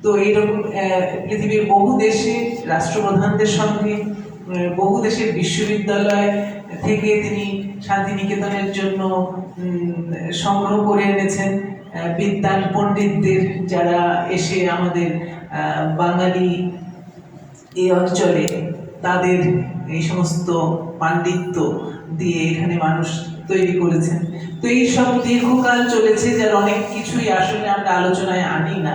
তো এইরকম পৃথিবীর বহু দেশে রাষ্ট্রপ্রধানদের সঙ্গে, বহু দেশের বিশ্ববিদ্যালয় থেকে তিনি শান্তিনিকেতনের জন্য সংগ্রহ করে এনেছেন বিদ্বান পণ্ডিতদের, যারা এসে আমাদের বাঙালি এই অঞ্চলে তাদের এই সমস্ত পাণ্ডিত্য দিয়ে এখানে মানুষ তৈরি করেছেন। তো এই সব দীর্ঘকাল চলেছে, যার অনেক কিছুই আসলে আমরা আলোচনায় আনি না।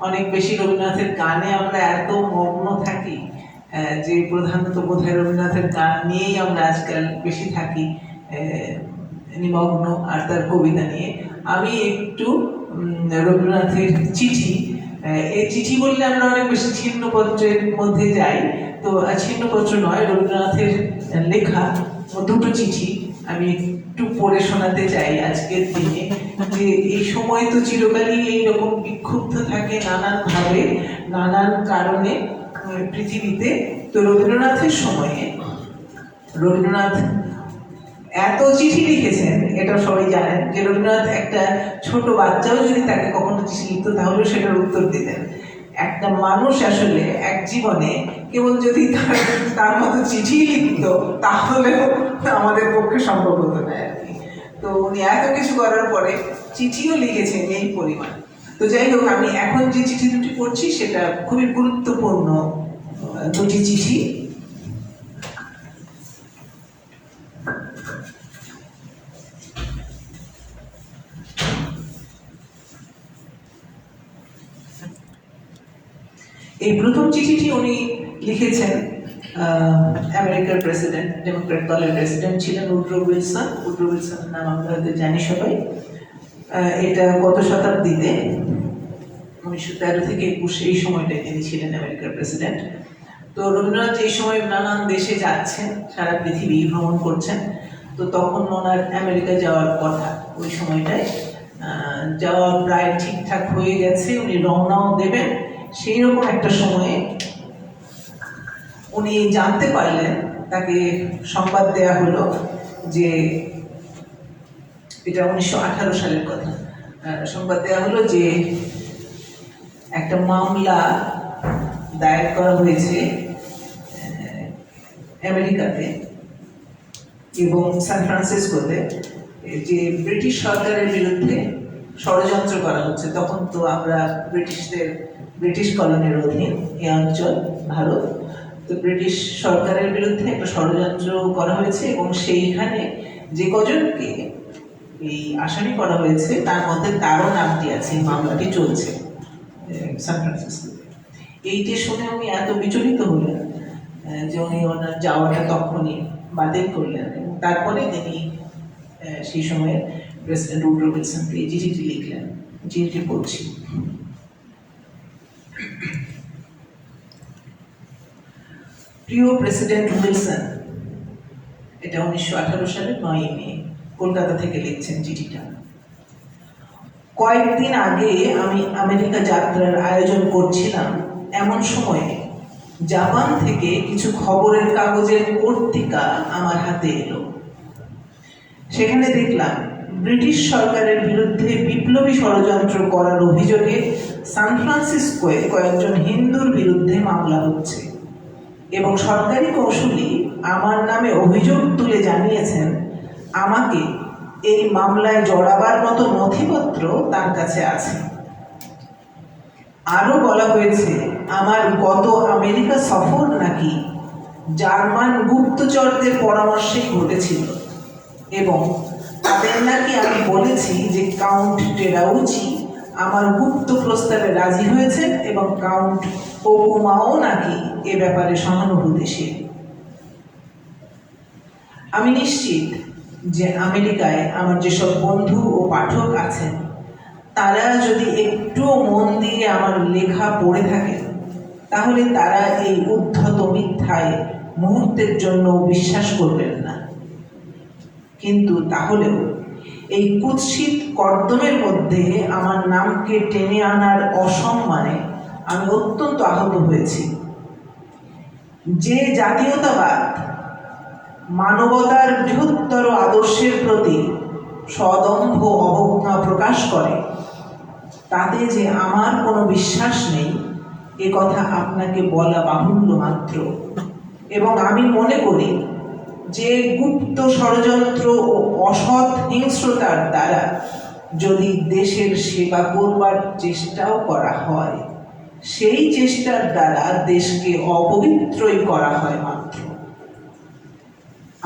অনেক বেশি রবীন্দ্রনাথের গানে আমরা এত মগ্ন থাকি যে প্রধানত বোধহয় রবীন্দ্রনাথের গান নিয়েই আমরা আজকাল বেশি থাকি নিমগ্ন, আর তার কবিতা নিয়ে। আমি একটু রবীন্দ্রনাথের চিঠি, এই চিঠি বললে আমরা অনেক বেশি ছিন্নপত্রের মধ্যে যাই, তো ছিন্নপত্র নয়, রবীন্দ্রনাথের লেখা দুটো চিঠি আমি একটু পড়ে শোনাতে চাই আজকের দিনে। যে এই সময় তো চিরকালই এইরকম বিক্ষুব্ধ থাকে নানানভাবে, নানান কারণে পৃথিবীতে। তো রবীন্দ্রনাথের সময়ে রবীন্দ্রনাথ এত চিঠি লিখেছেন, এটা সবাই জানেন যে রবীন্দ্রনাথ একটা ছোট বাচ্চাও যদি তাকে কখনো চিঠি লিখত তাহলেও সেটার উত্তর দিতেন। একটা মানুষ আসলে এক জীবনে কেবল যদি তার মতো চিঠি লিখত তাহলেও আমাদের পক্ষে সম্ভব হতো না আর কি। তো উনি এত কিছু করার পরে চিঠিও লিখেছেন এই পরিমাণ। তো যাই হোক, আমি এখন যে চিঠি দুটি পড়ছি সেটা খুবই গুরুত্বপূর্ণ দুটি চিঠি। এই প্রথম চিঠিটি উনি লিখেছেন আমেরিকার প্রেসিডেন্ট, ডেমোক্র্যাট দলের প্রেসিডেন্ট ছিলেন উড্রো উইলসন। উড্রো উইলসনের নাম আমরা হয়তো জানি সবাই। এটা গত শতাব্দীতে 1913 থেকে 21 এই সময়টায় তিনি ছিলেন আমেরিকার প্রেসিডেন্ট। তো রবীন্দ্রনাথ এই সময় নানান দেশে যাচ্ছেন, সারা পৃথিবী ভ্রমণ করছেন। তো তখন ওনার আমেরিকা যাওয়ার কথা, ওই সময়টায় যাওয়া প্রায় ঠিকঠাক হয়ে গেছে, উনি রওনাও দেবেন। সেই রকম একটা সময়ে উনি জানতে পারলেন, তাকে সংবাদ দেয়া হলো যে, এটা 1918 সালের কথা, সংবাদ দেওয়া হলো যে একটা মামলা দায়ের করা হয়েছে আমেরিকাতে এবং সান ফ্রান্সিসকোতে, যে ব্রিটিশ সরকারের বিরুদ্ধে ষড়যন্ত্র করা হচ্ছে। তখন তো আমরা ব্রিটিশ কলোনির অধীন এই অঞ্চল ভারত, তো ব্রিটিশ সরকারের বিরুদ্ধে একটা ষড়যন্ত্র করা হয়েছে এবং সেইখানে যে কজনকে এই আসামি করা হয়েছে তার মধ্যে তারও নামটি আছে, মামলাটি চলছে সান ফ্রান্সিসকোতে। এইটি শুনে উনি এত বিচলিত হলেন যে উনি ওনার যাওয়াটা তখনই বাতিল করলেন এবং তারপরে তিনি সেই সময়ে প্রেসিডেন্ট উড্রো উইলসনকে এই চিঠিটি লিখলেন। চিঠিটি পড়ছি। প্রিয় প্রেসিডেন্ট উইলসন, এটা 1918 সালের 9 মে কলকাতা থেকে লিখছেন চিঠিটা। কয়েকদিন আগে আমি আমেরিকা যাত্রার আয়োজন করছিলাম, এমন সময়ে জাপান থেকে কিছু খবরের কাগজের পত্রিকা আমার হাতে এলো। সেখানে দেখলাম ব্রিটিশ সরকারের বিরুদ্ধে বিপ্লবী ষড়যন্ত্র করার অভিযোগে সান ফ্রান্সিসকোয়ে কয়েকজন হিন্দুর বিরুদ্ধে মামলা হচ্ছে এবং সরকারি কৌঁসুলি আমার নামে অভিযোগ তুলে জানিয়েছেন আমাকে এই মামলায় জড়াবার মতো নথিপত্র তার কাছে আছে। আরো বলা হয়েছে আমার গত আমেরিকা সফর নাকি জার্মান গুপ্তচরদের পরামর্শেই ঘটেছিল এবং তাদের নাকি আমি বলেছি যে কাউন্ট টেরাউচি আমার গুপ্ত প্রস্তাবে রাজি হয়েছেন এবং কাউন্ট ওকুমাও নাকি এ ব্যাপারে সহানুভূতিশীল। আমি নিশ্চিত যে আমেরিকায় আমার যেসব বন্ধু ও পাঠক আছেন তারা যদি একটুও মন দিয়ে আমার লেখা পড়ে থাকেন তাহলে তারা এই উদ্ধত মিথ্যায় মুহূর্তের জন্য বিশ্বাস করবেন না। কিন্তু তাহলেও এই কুৎসিত কর্দমের মধ্যে আমার নামকে টেনে আনার অসম্মানে আমি অত্যন্ত আহত হয়েছি। যে জাতীয়তাবাদ মানবতার বৃহত্তর আদর্শের প্রতি সদম্ভ অবজ্ঞা প্রকাশ করে তাতে যে আমার কোনো বিশ্বাস নেই এ কথা আপনাকে বলা বাহুল্য মাত্র। এবং আমি মনে করি যে গুপ্ত ষড়যন্ত্র ও অসৎ হিংস্রতার দ্বারা যদি দেশের সেবা করবার চেষ্টাও করা হয় সেই চেষ্টার দ্বারা দেশকে অপবিত্রই করা হয় মাত্র।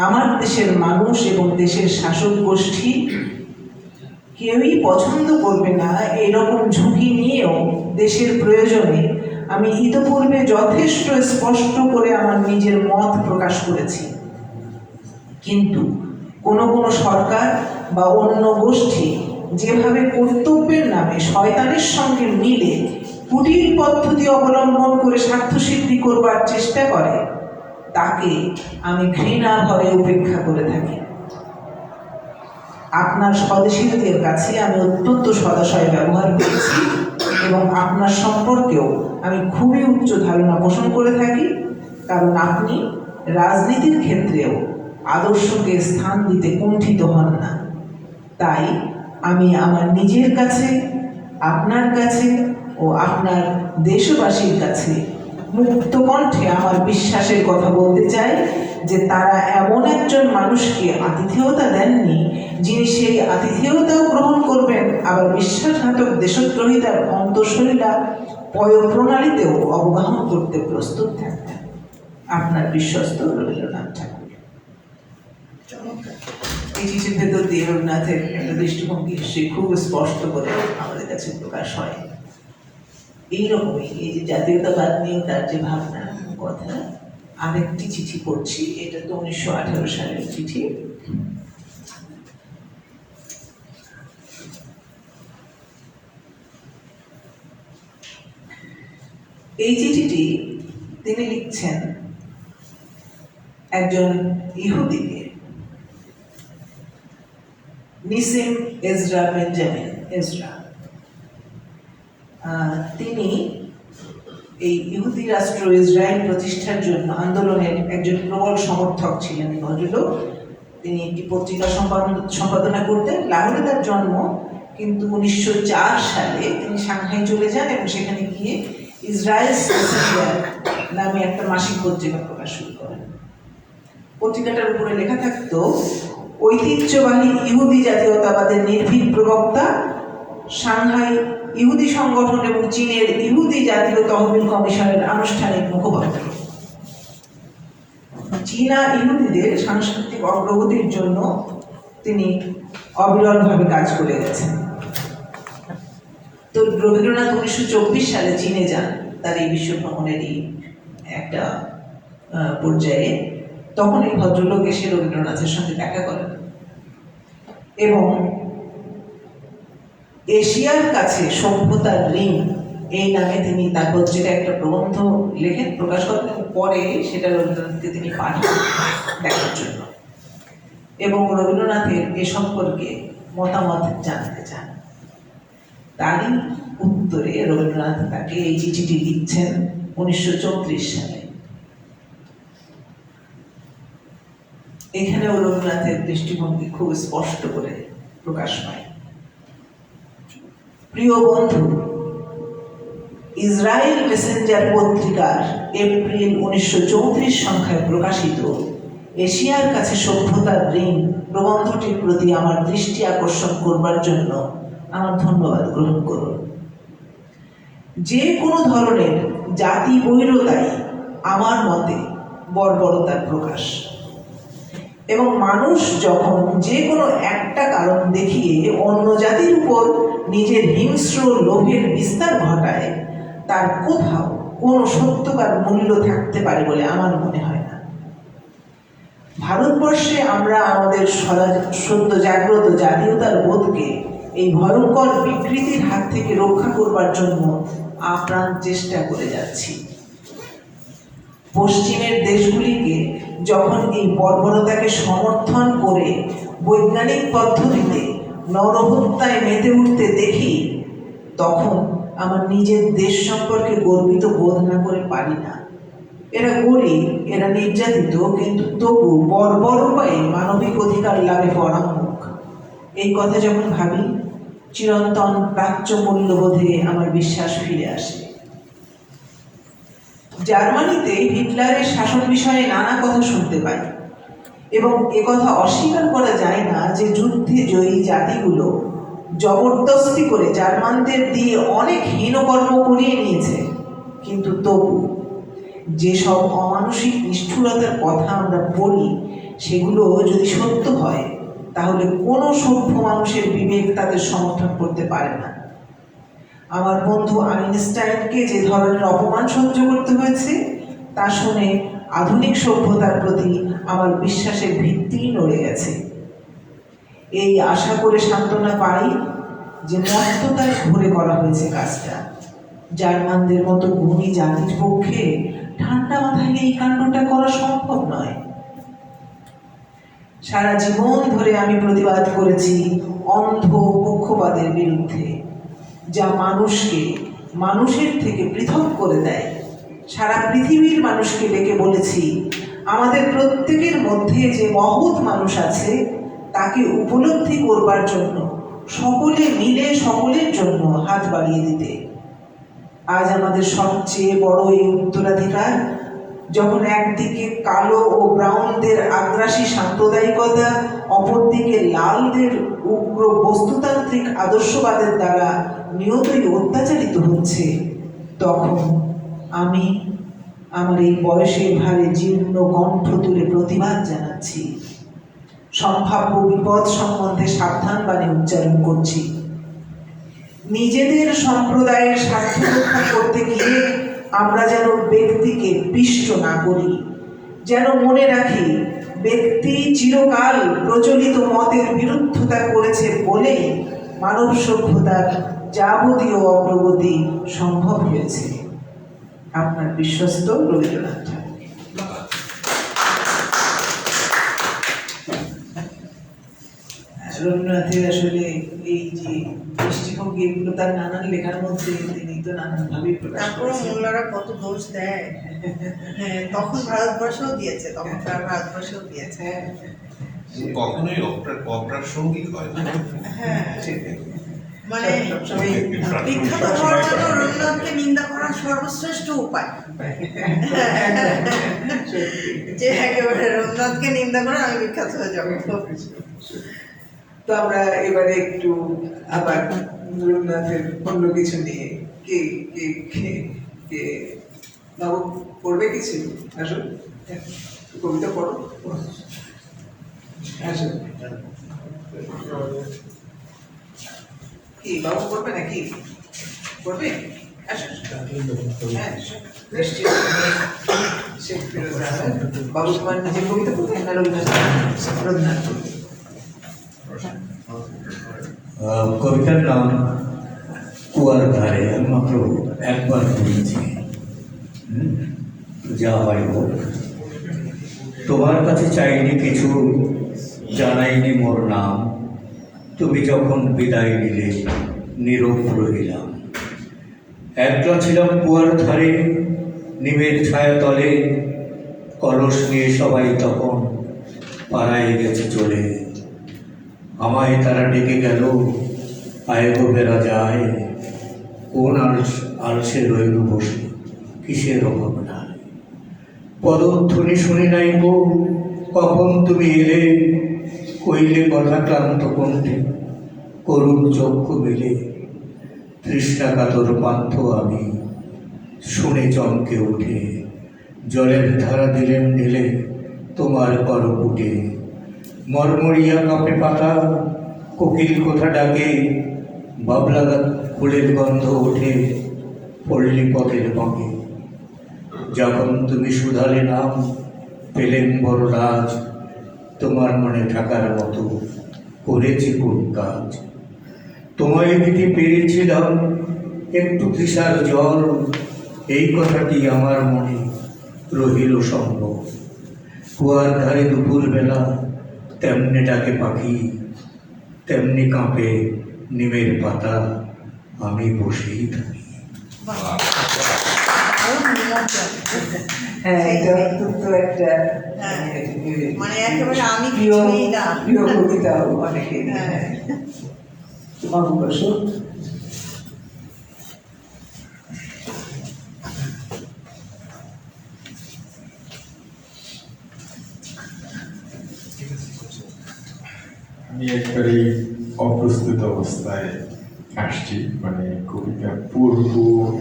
আমার দেশের মানুষ এবং দেশের শাসক গোষ্ঠী কেউই পছন্দ করবে না এরকম ঝুঁকি নিয়েও দেশের প্রয়োজনে আমি ইতপূর্বে যথেষ্ট স্পষ্ট করে আমার নিজের মত প্রকাশ করেছি। কিন্তু কোনো কোনো সরকার বা অন্য গোষ্ঠী যেভাবে কর্তব্যের নামে শয়তানের সঙ্গে মিলে কুটিল পদ্ধতি অবলম্বন করে স্বার্থসিদ্ধি করবার চেষ্টা করে তাকে আমি ঘৃণাভাবে উপেক্ষা করে থাকি। আপনার স্বদেশীদের কাছে আমি অত্যন্ত সদাশয় ব্যবহার করেছি এবং আপনার সম্পর্কেও আমি খুবই উচ্চ ধারণা পোষণ করে থাকি, কারণ আপনি রাজনীতির ক্ষেত্রেও আদর্শকে স্থান দিতে কুণ্ঠিত হন না। তাই আমি আমার নিজের কাছে, আপনার কাছে ও আপনার দেশবাসীর কাছে মুক্ত কণ্ঠে আমার বিশ্বাসের কথা বলতে চাই যে তারা এমন একজন মানুষকে আতিথেয়তা দেননি যিনি সেই আতিথেয়তাও গ্রহণ করবেন আবার বিশ্বাসঘাতক দেশদ্রোহিতার অন্তঃসলীলা প্রণালীতেও অবগাহন করতে প্রস্তুত থাকবেন। আপনার বিশ্বস্ত রবীন্দ্রনাথ ঠাকুর। এই চিঠির ভেতর দিয়ে রবীন্দ্রনাথের একটা দৃষ্টিভঙ্গি সে খুব স্পষ্ট করে আমাদের কাছে প্রকাশ হয়। এইরকমই এই যে জাতীয়তাবাদ নিয়ে তার যে ভাবনা কথা, আরেকটি চিঠি পড়ছি, এটা তো 1918 সালের চিঠি। এই চিঠিটি তিনি লিখছেন একজন ইহুদিকে, নিসিম এজরা বেঞ্জামিন এজরা। তিনি এই ইহুদি রাষ্ট্র ইসরায়েল প্রতিষ্ঠার জন্য আন্দোলনের একজন প্রবল সমর্থক ছিলেন এই ভদ্রলোক। তিনি একটি পত্রিকা সম্পাদনা করতেন। লাহোরে তার জন্ম, কিন্তু 1904 সালে তিনি সাংহাই চলে যান এবং সেখানে গিয়ে ইসরায়েল নামে একটা মাসিক পত্রিকা প্রকাশ শুরু করেন। পত্রিকাটার উপরে লেখা থাকতো, ঐতিহ্যবাহী ইহুদি জাতীয়তাবাদের নির্ভীক প্রবক্তা, সাংহাই ইহুদি সংগঠন এবং চীনের ইহুদি জাতীয় তহবিল কমিশনের আনুষ্ঠানিক মুখপাত্র। চীনা ইহুদিদের সাংস্কৃতিক অগ্রগতির জন্য তিনি অবিরলভাবে কাজ করে গেছেন। তো রবীন্দ্রনাথ 1924 সালে চীনে যান তার এই বিশ্ব ভ্রমণেরই একটা পর্যায়ে। তখন এই ভদ্রলোক এসে রবীন্দ্রনাথের সঙ্গে দেখা করেন এবং এশিয়ার কাছে সভ্যতার ঋণ এই নামে তিনি তার পত্রিকায় একটা প্রবন্ধ লেখেন, প্রকাশ করেন। পরে সেটা রবীন্দ্রনাথকে তিনি পাঠান দেখার জন্য এবং রবীন্দ্রনাথের এ সম্পর্কে মতামত জানতে চান। তারই উত্তরে রবীন্দ্রনাথ তাকে এই চিঠিটি লিখছেন 1934 সালে। এখানেও রবীন্দ্রনাথের দৃষ্টিভঙ্গি খুব স্পষ্ট করে প্রকাশ পায়। প্রিয় বন্ধু, ইসরায়েল মেসেঞ্জার পত্রিকার এপ্রিল 1934 সংখ্যায় প্রকাশিত এশিয়ার কাছে সভ্যতার ঋণ প্রবন্ধটির প্রতি আমার দৃষ্টি আকর্ষণ করবার জন্য আমার ধন্যবাদ গ্রহণ করুন। যে কোনো ধরনের জাতি বৈরতাই আমার মতে বর্বরতার প্রকাশ, এবং মানুষ যখন যে কোনো একটা কারণ দেখিয়ে অন্য জাতির উপর নিজের হিংস্র লোভের বিস্তার ঘটায়, তার কোথাও কোনো সত্যকার মূল্য থাকতে পারে বলে আমার মনে হয় না। ভারতবর্ষে আমরা আমাদের সদ্য জাগ্রত জাতীয়তার বোধকে এই ভয়ঙ্কর বিকৃতির হাত থেকে রক্ষা করবার জন্য আপ্রাণ চেষ্টা করে যাচ্ছি। পশ্চিমের দেশগুলিকে যখন এই বর্বরতাকে সমর্থন করে বৈজ্ঞানিক পদ্ধতিতে নরহত্যায় মেতে উঠতে দেখি, তখন আমার নিজের দেশ সম্পর্কে গর্বিত বোধ না করে পারি না। এরা গরিব, এরা নির্যাতিত, কিন্তু তবু বর্বর উপায়ে মানবিক অধিকার লাভে পরাঙ্মুখ। এই কথা যখন ভাবি, চিরন্তন প্রাচ্য মূল্যবোধে আমার বিশ্বাস ফিরে আসে। জার্মানিতে হিটলারের শাসন বিষয়ে নানা কথা শুনতে পাই, এবং একথা অস্বীকার করা যায় না যে যুদ্ধে জয়ী জাতিগুলো জবরদস্তি করে জার্মানদের দিয়ে অনেক হীনকর্ম করিয়ে নিয়েছে। কিন্তু তবু যেসব অমানসিক নিষ্ঠুরতার কথা আমরা পড়ি, সেগুলো যদি সত্য হয়, তাহলে কোনো সভ্য মানুষের বিবেক তাদের সমর্থন করতে পারে না। আমার বন্ধু আইনস্টাইনকে যে ধরনের অপমান সহ্য করতে হয়েছে, তা শুনে আধুনিক সভ্যতার প্রতি আমার বিশ্বাসের ভিত্তি নড়ে গেছে। এই আশা করে সান্ত্বনা পাই যে মর্ততায় ঘুরে করা হয়েছে কাজটা। জার্মানদের মতো গুণী জাতির পক্ষে ঠান্ডা মাথায় এই কাণ্ডটা করা সম্ভব নয়। সারা জীবন ধরে আমি প্রতিবাদ করেছি অন্ধ পক্ষপাতের বিরুদ্ধে, যা মানুষকে মানুষের থেকে পৃথক করে দেয়। সারা পৃথিবীর মানুষকে ডেকে বলেছি, আমাদের প্রত্যেকের মধ্যে যে মহৎ মানুষ আছে, তাকে উপলব্ধি করবার জন্য সকলে মিলে সকলের জন্য হাত বাড়িয়ে দিতে। আজ আমাদের সবচেয়ে বড় এই উত্তরাধিকার, যখন একদিকে কালো ও ব্রাউনদের আগ্রাসী সাম্প্রদায়িকতা, অপরদিকে লালদের উগ্র বস্তুতান্ত্রিক আদর্শবাদের দ্বারা নিয়তই অত্যাচারিত হচ্ছে, তখন আমি আমার এই বয়সের ভারে জীর্ণ কণ্ঠ তুলে প্রতিবাদ জানাচ্ছি। সম্ভাব্য বিপদ সম্বন্ধে সাবধান বাণী উচ্চারণ করছি। নিজেদের সম্প্রদায়ের স্বার্থ রক্ষা করতে গিয়ে আমরা যেন ব্যক্তিকে পিষ্ট না করি, যেন মনে রাখি ব্যক্তি চিরকাল প্রচলিত মতের বিরুদ্ধতা করেছে বলেই মানব সভ্যতার যাবতীয় অগ্রগতি সম্ভব হয়েছে। আপনার বিশ্বস্ত রবীন্দ্রনাথ ঠাকুর। রবীন্দ্রনাথের আসলে এই যে দৃষ্টিভঙ্গি, এগুলো তার নানান লেখার মধ্যে তিনি তো নানানভাবে প্রকাশ তারপরে করেছেন। মোল্লারা কত দোষ দেয়। হ্যাঁ, তখন ভারতবর্ষও দিয়েছে, তখন তার ভারতবর্ষও দিয়েছে। কখনোই অপ্রাসঙ্গিক হয় না। হ্যাঁ, সেটাই। মানে সবসময় বিখ্যাত হওয়ার জন্য রবীন্দ্রনাথকে নিন্দা করার সর্বশ্রেষ্ঠ উপায় যে একেবারে রবীন্দ্রনাথকে নিন্দা করে আমি বিখ্যাত হয়ে যাবো। তো আমরা এবারে একটু আবার রবীন্দ্রনাথের অন্য কিছু নিয়ে কে কে কে কে বাবু পড়বে কিছু? আসুন, কবিতা পড়ো। আসুন, কি বাবু পড়বে নাকি? পড়বে? আসুন। হ্যাঁ, নিশ্চয়ই। শেখ ফিরোজ আহমেদ। বাবু তোমার নিজের কবিতা পড়বে না রবীন্দ্রনাথ? রবীন্দ্রনাথ পড়বে। কবিতার নাম কুয়ার ধারে। আমি মাত্র একবার পড়েছি, যা হয় হোক। তোমার কাছে চাইনি কিছু, জানাইনি মোর নাম। তুমি যখন বিদায় নিলে নীরব রহিলাম। একলা ছিলাম কুয়ার ধারে, নিমের ছায়া তলে। কলস নিয়ে সবাই তখন পাড়ায় গেছে চলে। আমায় তারা ডেকে গেল, আয় গো বেড়া যায়। কোন আলসে রইল বসে, কিসের অভাব নাই। পদধ্বনি শুনি নাই গো, কখন তুমি এলে। কইলে কথা ক্লান্ত কণ্ঠে, করুণ চক্ষু মেলে। তৃষ্ণা কাতর পান্থ আমি, শুনে চমকে উঠে। জলের ধারা দিলেন ঢেলে, তোমার করপুটে। মরমরিয়া কাপে পাতা, কোকিল কোথা ডাকে। বাবলা ফুলের গন্ধ ওঠে, পল্লী পথের বাঁকে। যখন তুমি শুধালে নাম, পেলেন বড় রাজ। তোমার মনে থাকার মতো করেছি কোন কাজ। তোমায় দিতে পেরেছিলাম একটু তৃষার জল। এই কথাটি আমার মনে রহিল সম্ভব। কুয়ার ধারে দুপুর বেলা তেমনি ডাকে পাখি, তেমনি কাঁপে নিমের পাতা। আমি বসেই থাকি। হ্যাঁ, এটা অত্যন্ত একটা মানে একেবারে আমি প্রিয় কিছুই না। প্রিয় কবিতা অনেকে। হ্যাঁ। তোমার বসো। আমি একবারে অপ্রস্তুত অবস্থায় আসছি, মানে কবিতা পড়ব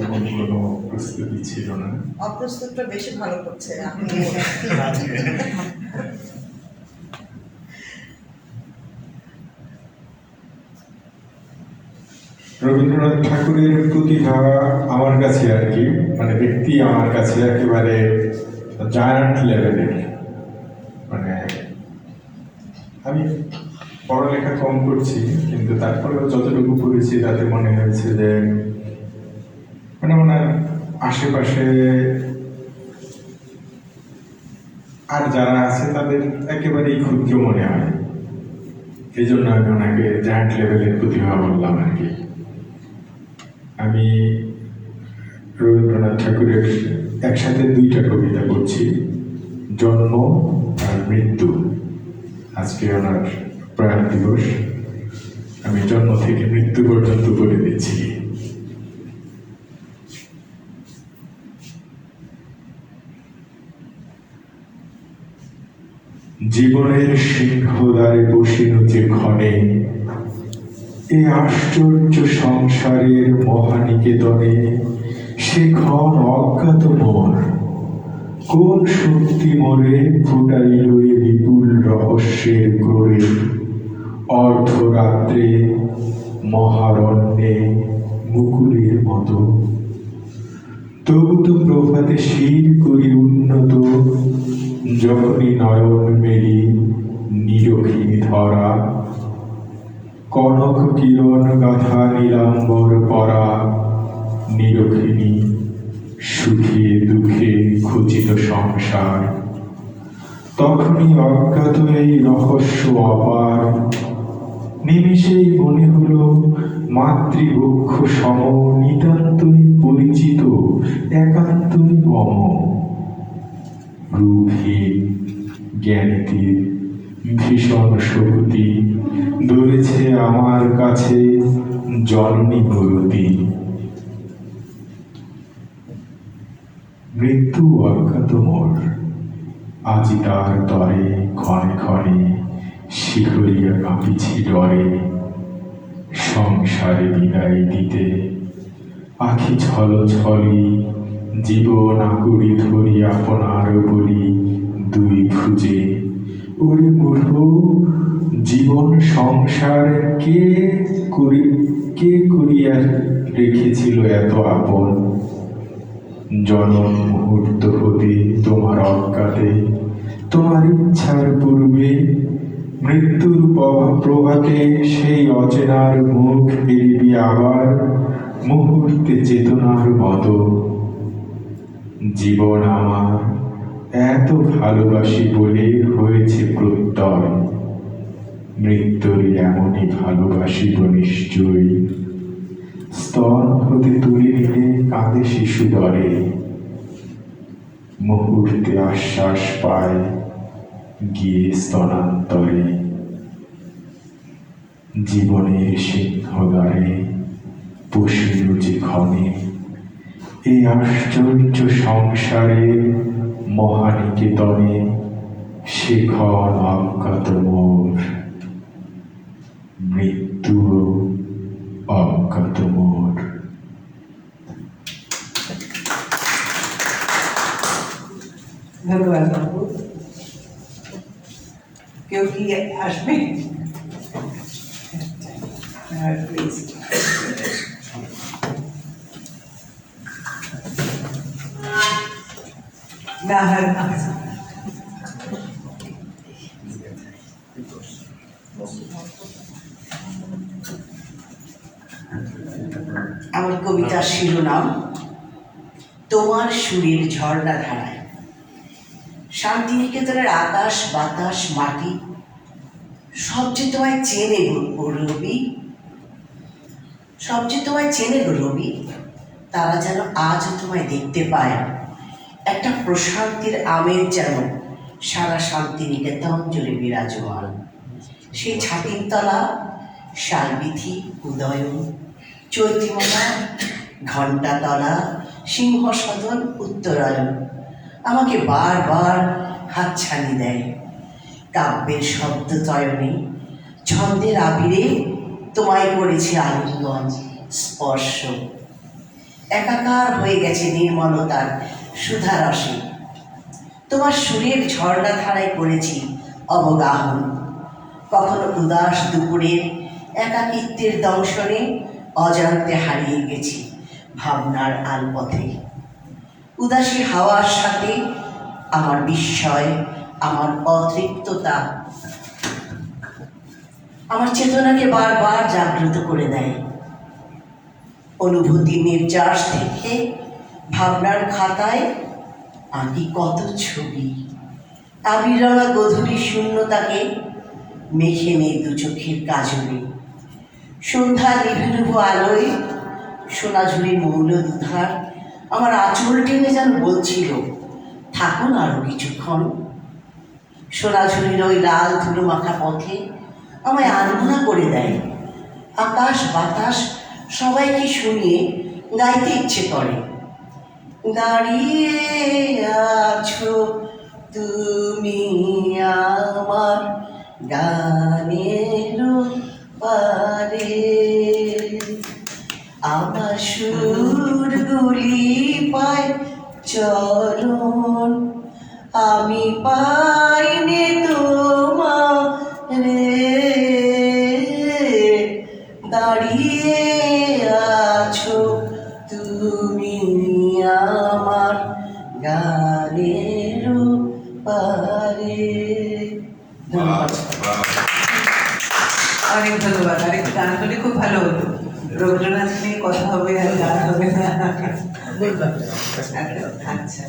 এমন কোনো প্রস্তুতি ছিল না। অপ্রস্তুতটা বেশি ভালো করছে আপনি। রবীন্দ্রনাথ ঠাকুরের প্রতিভা আমার কাছে আর কি, মানে ব্যক্তি আমার কাছে একেবারে জায়ান্ট লেভেলের। মানে আমি পড়ালেখা কম করছি, কিন্তু তারপরেও যতটুকু পড়েছি তাতে মনে হয়েছে যে মানে ওনার আশেপাশে আর যারা আছে তাদের একেবারেই ক্ষুদ্র মনে হয়। এই জন্য আমি ওনাকে জায়ান্ট লেভেলের প্রতিভা বললাম আর কি। আমি রবীন্দ্রনাথ ঠাকুরের একসাথে দুইটা কবিতা পড়ছি, জন্ম আর মৃত্যু। আজকে ওনার প্রয়াণ দিবস, আমি জন্ম থেকে মৃত্যু পর্যন্ত বলে দিচ্ছি। জীবনের সিংহদ্বারে বসিল যে ক্ষণে, এ আশ্চর্য সংসারের মহানিকেতনে। সে ক্ষণ অজ্ঞাত মোর, কোন শক্তি মোরে ফুটাইল এ বিপুল রহস্যের ঘোরে। অর্ধরাত্রে মহারণ্যে মুকুলের মতো, তবু তো প্রভাতে শির করি উন্নত। যখনই নয়ন মেলি নিরখিনী ধরা, কনক কিরণ গাথা নীলাম্বর পরা। নিরখিনী সুখে দুঃখে খচিত সংসার, তখনই অজ্ঞাত এই রহস্য অপার, নিমিষেই মনে হলো মাতৃবক্ষ সম, নিতান্তই পরিচিত একান্তই মম। রূপহীন জ্ঞানীতির ভীষণ শক্তি ধরেছে আমার কাছে জননী বরতি। মৃত্যু অজ্ঞাত মোর, আজি তার তরে ক্ষণে ক্ষণে শিহরিয়া কাঁপিছি ডরে। সংসারে বিদায় দিতে আখি ছল ছলি, জীবন আকুড়ি ধরি আপনার বলি দুই ভুজে। ওরে মূর্খ, জীবন সংসার কে করিয়া রেখেছিল এত আপন? জনম মুহূর্ত হতে তোমার অজ্ঞাতে, তোমার ইচ্ছার পূর্বে মৃত্যুর প্রভাতে সেই অচেনার মুখ ফিরিবি আবার মুহূর্তে চেতনার মতো। জীবন আমার এত ভালোবাসি বলে হয়েছে প্রত্যয়, মৃত্যুর এমনই ভালোবাসিব নিশ্চয়ই। স্তন হতে তুলে নিলে কাঁদে শিশু দরে, মুহূর্তে আশ্বাস পায় গিয়ে স্তনান্তরে। জীবনের সিংহদ্বারে পশিল যে ক্ষণে, এই আশ্চর্য সংসারে মহানিকেতনে, সে ক্ষণ অজ্ঞাত মোর, মৃত্যু অজ্ঞাত মোর। ধন্যবাদ বাবু। কেউ কি আসবে? প্লিজ। না আমার কবিতার শিরোনাম তোমার সুরের ঝর্ণা ধারায়। শান্তিনিকেতনের আকাশ বাতাস মাটি সব যে তোমায় চেনে গো রবি, সব যে তোমায় চেনে গো রবি। তারা যেন আজও তোমায় দেখতে পায়, একটা প্রশান্তির আমেজ যেন সারা শান্তিনিকেতন জুড়ে বিরাজমান। সেই ছাতিমতলা, শালবিথি, উদয়ন, চৈত্রিমলা, ঘণ্টাতলা, সিংহসদন, উত্তরায়ণ আমাকে বারবার হাতছানি দেয়। কাব্যের শব্দ চয়নে, ছন্দের আবিরে তোমায় করেছে আলিঙ্গন স্পর্শ। একাকার হয়ে গেছে নির্মলতার সুধারসে। তোমার সুরের ঝর্ণা ধারায় করেছি অবগাহন। কখনো উদাস দুপুরের একাকিত্বের দংশনে অজান্তে হারিয়ে গেছি ভাবনার আলপথে। উদাসী হাওয়ার সাথে আমার বিস্ময়, আমার অতৃপ্ততা আমার চেতনাকে বারবার জাগ্রত করে দেয়। অনুভূতি নির্যাস থেকে ভাবনার খাতায় আঁকি কত ছবি। আবিরঙা গধূলি শূন্যতাকে মেখে নেই দু চোখের কাজলে। সন্ধ্যা নিভৃভ আলোয় সোনাঝুরির মৌল দুধার আমার আঁচল টেনে যেন বলছিল, থাকুন আরো কিছুক্ষণ। সোনাঝুরির ওই লাল ধুলো মাখা পথে আমায় আনমনা করে দেয়। আকাশ বাতাস সবাইকে শুনিয়ে গাইতে ইচ্ছে করে। দাঁড়িয়ে আছো তুমি আমার গানের পারে, আমার সুরগুলি পায় চরণ, আমি পাইনি তোমারে। দাঁড়িয়ে আছো তুমি আমার গানের পারে। অনেক ধন্যবাদ। আরেকটু গান হলে খুব ভালো হতো। রবীন্দ্রনাথ নিয়ে কথা হবে আর গান হবে না। আচ্ছা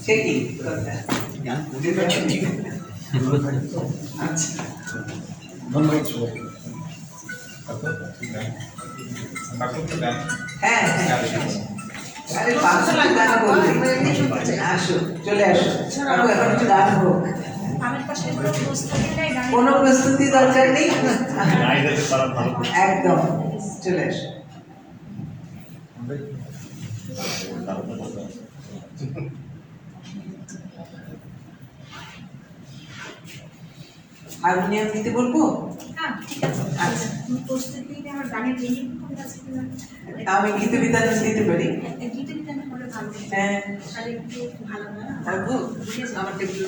সে কি কথা? আচ্ছা হ্যাঁ হ্যাঁ আরে 500 লাখ টাকা বলবে আসো চলে আসো কাকু এখন একটু গান হোক কোনো প্রস্তুতি দরকার নেই একদম চলে আসো হারমোনিয়াম দিতে বলবো আচ্ছা আমি গীত বিধান দিতে পারি হ্যাঁ পারবো আমার টেবিল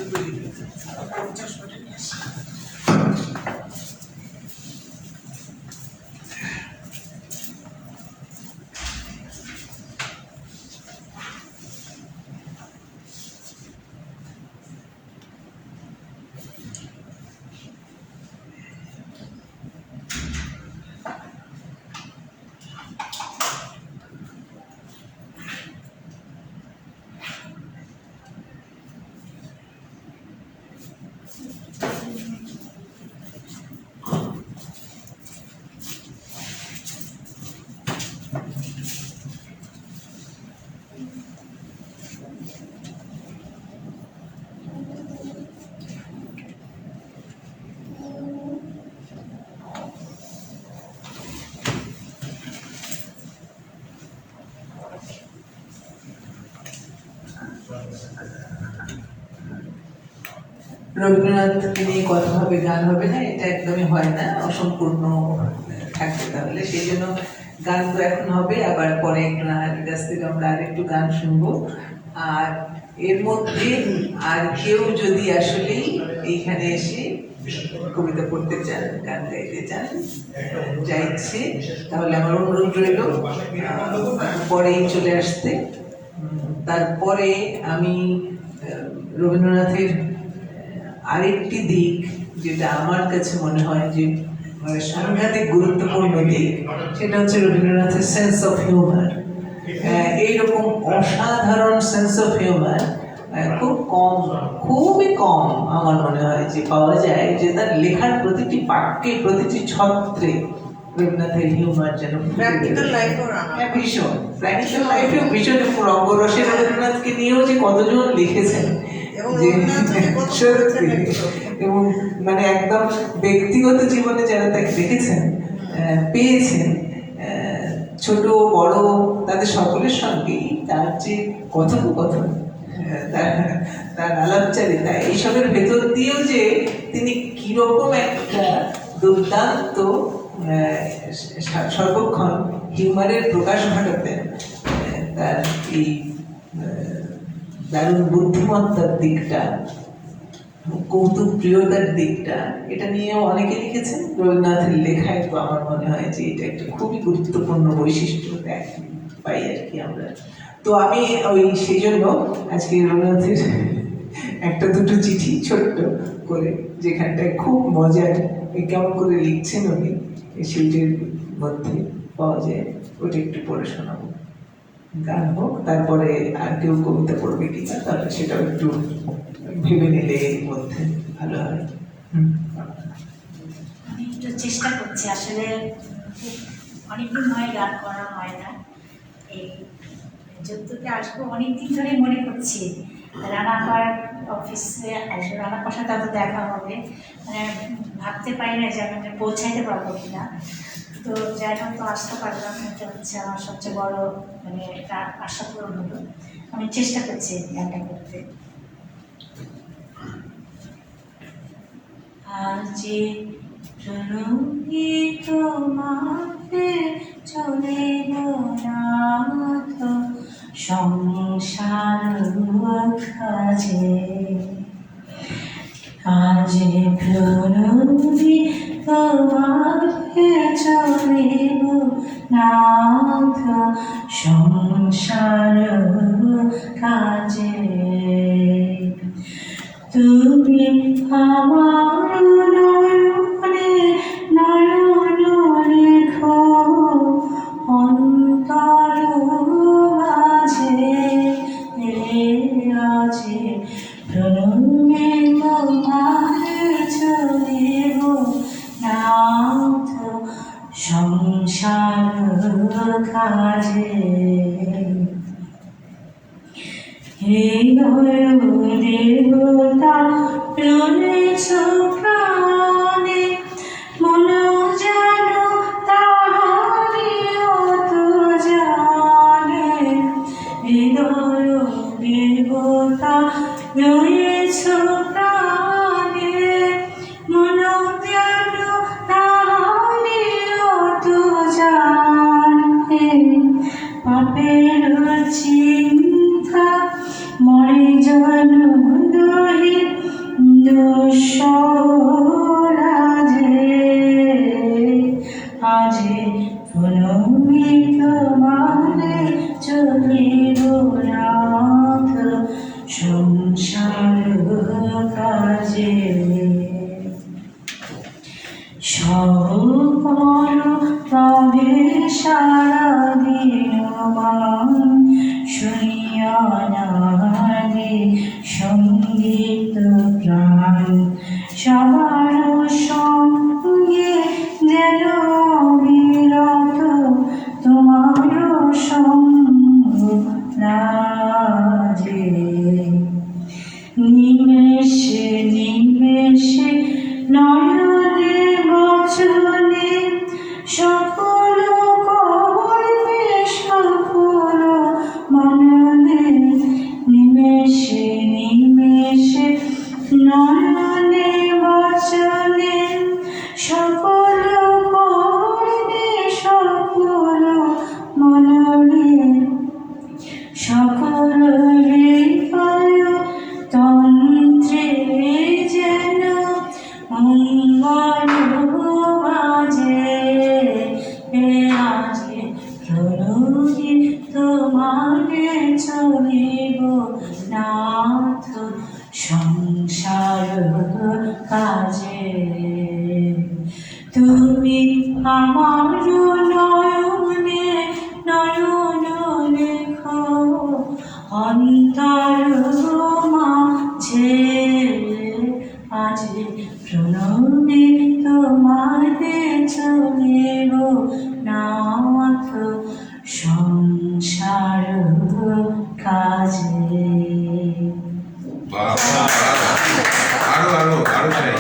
রবীন্দ্রনাথকে নিয়ে কথা হবে গান হবে না এটা একদমই হয় না অসম্পূর্ণ থাকবে তাহলে সেই জন্য গান তো এখন হবে আবার পরে একটু নাহারের কাছ থেকে আমরা আরেকটু গান শুনবো আর এর মধ্যে আর কেউ যদি আসলেই এইখানে এসে কবিতা পড়তে চান গান গাইতে চান যা ইচ্ছে তাহলে আমার অনুরোধ রইল পরেই চলে আসতে তারপরে আমি রবীন্দ্রনাথের আরেকটি দিক যেটা আমার কাছে মনে হয় যে সাংঘাতিক গুরুত্বপূর্ণ দিক সেটা হচ্ছে রবীন্দ্রনাথের সেন্স অফ হিউমার এইরকম অসাধারণ সেন্স অফ হিউমার খুবই কম আমার মনে হয় যে পাওয়া যায় যে তার লেখার প্রতিটি বাক্যে প্রতিটি ছত্রে রবীন্দ্রনাথের হিউমার যেন প্র্যাকটিক্যাল লাইফও ভীষণ প্র্যাকটিক্যাল লাইফেও ভীষণ রঙ্গরসে রবীন্দ্রনাথকে নিয়েও যে কতজন লিখেছেন সত্যি এবং মানে একদম ব্যক্তিগত জীবনে যারা তাকে দেখেছেন পেয়েছেন ছোট বড় তাদের সকলের সঙ্গেই তার যে কথোপকথন তার আলাপচারিতা এইসবের ভেতর দিয়েও যে তিনি কিরকম একটা দুর্দান্ত সর্বক্ষণ হিউমারের প্রকাশ ঘটাতেন তার এই দারুণ বুদ্ধিমত্তার দিকটা কৌতুক প্রিয়তার দিকটা এটা নিয়েও অনেকে লিখেছেন রবীন্দ্রনাথের লেখায় তো আমার মনে হয় যে এটা একটা খুবই গুরুত্বপূর্ণ বৈশিষ্ট্য পাই আর কি আমরা তো আমি ওই সেই জন্য আজকে রবীন্দ্রনাথের একটা দুটো চিঠি ছোট্ট করে যেখানটায় খুব মজার কেমন করে লিখছেন উনি সেইটির মধ্যে পাওয়া যায় ওটা একটু পড়ে শোনাবো গান হোক তারপরে আর কেউ কবিতা পড়বে কিনা তাহলে সেটাও একটু ভেবে নিলে এর মধ্যে ভালো হয় আমি একটু চেষ্টা করছি আসলে অনেকদিন হয় গান করা হয় না এই যদ্যুকে আসবো অনেকদিন ধরে মনে করছি রানাপার অফিসে আসবো রানাপার সাথে তো দেখা হবে মানে ভাবতে পারি না যে আমি পৌঁছাইতে পারবো কিনা তো যাই হোক তো আসতে পারলাম এটা হচ্ছে আমার সবচেয়ে বড় মানে একটা আশা পূরণ হলো আমি চেষ্টা করছি গানটা করতে আজি প্রণমী তোমাকে চলে নাথ সংসার কাজে আজি প্রণমী তোমাকে চলে নাথ সংসার কাজে তুমি আমার নয়নে নয়ন লেখো অন্তর কাজে হৃদয় দেবতা রয়েছ প্রাণে মন যেন তাহারি অত জানে হৃদয় দেবতা রয়েছ প্রাণে মন যেন তাহারি অত জানে পাপের চিন্তা মরে জন দোহে দোষরাজে আজে প্রণমিত মানে চলিব নাথ সংসার কাজে সপর তবে সারা দিন মান শুনিয়া নাদে সঙ্গীত প্রাণ সবার সঙ্গে যেন বিরত তোমার সঙ্গ রাজে নিমেষে নিমেষে নয়নে বচনে সকল কর্মে সকল মননে নিমেষে নিমেষে নয়নে বচনে সকল কর্মে সকল মননে সকল হৃদয় তন্ত্রে যেন মঙ্গল বাজে আজে প্রণতি তোমারে চলিব নাথ সংসার কাজে তুমি আমার নয়নে নয়ন লেখো অন্তর মাঝে আজে প্রণমে তোমারে চলিব নাথ সংসার কাজে বাবা আরো আরো আরো চাই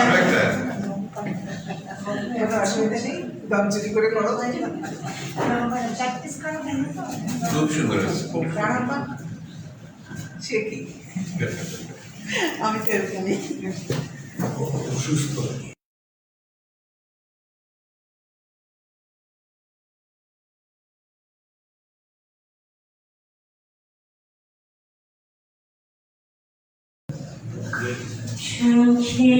আরো একটা কোনো অসুবিধা নেই দম চুরি করে করো প্র্যাকটিস করা হয় না তো খুব সুন্দর হয়েছে। সে কি আমি তো এরকমই সুস্থ সুখে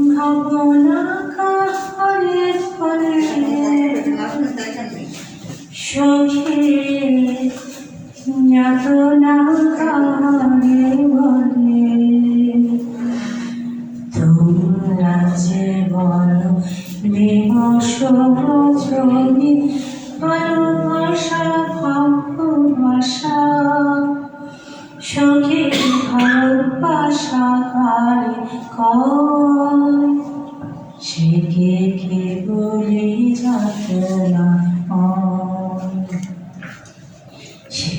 ভাবনা কাহলে ফলে সুখে যাতনা কাহলে বলে তোমরা যে বলো দিবস রজনী ভালোবাসা ভালোবাসা সখী ভালোবাসা কারে কয় সে কে বলে যাতনা সে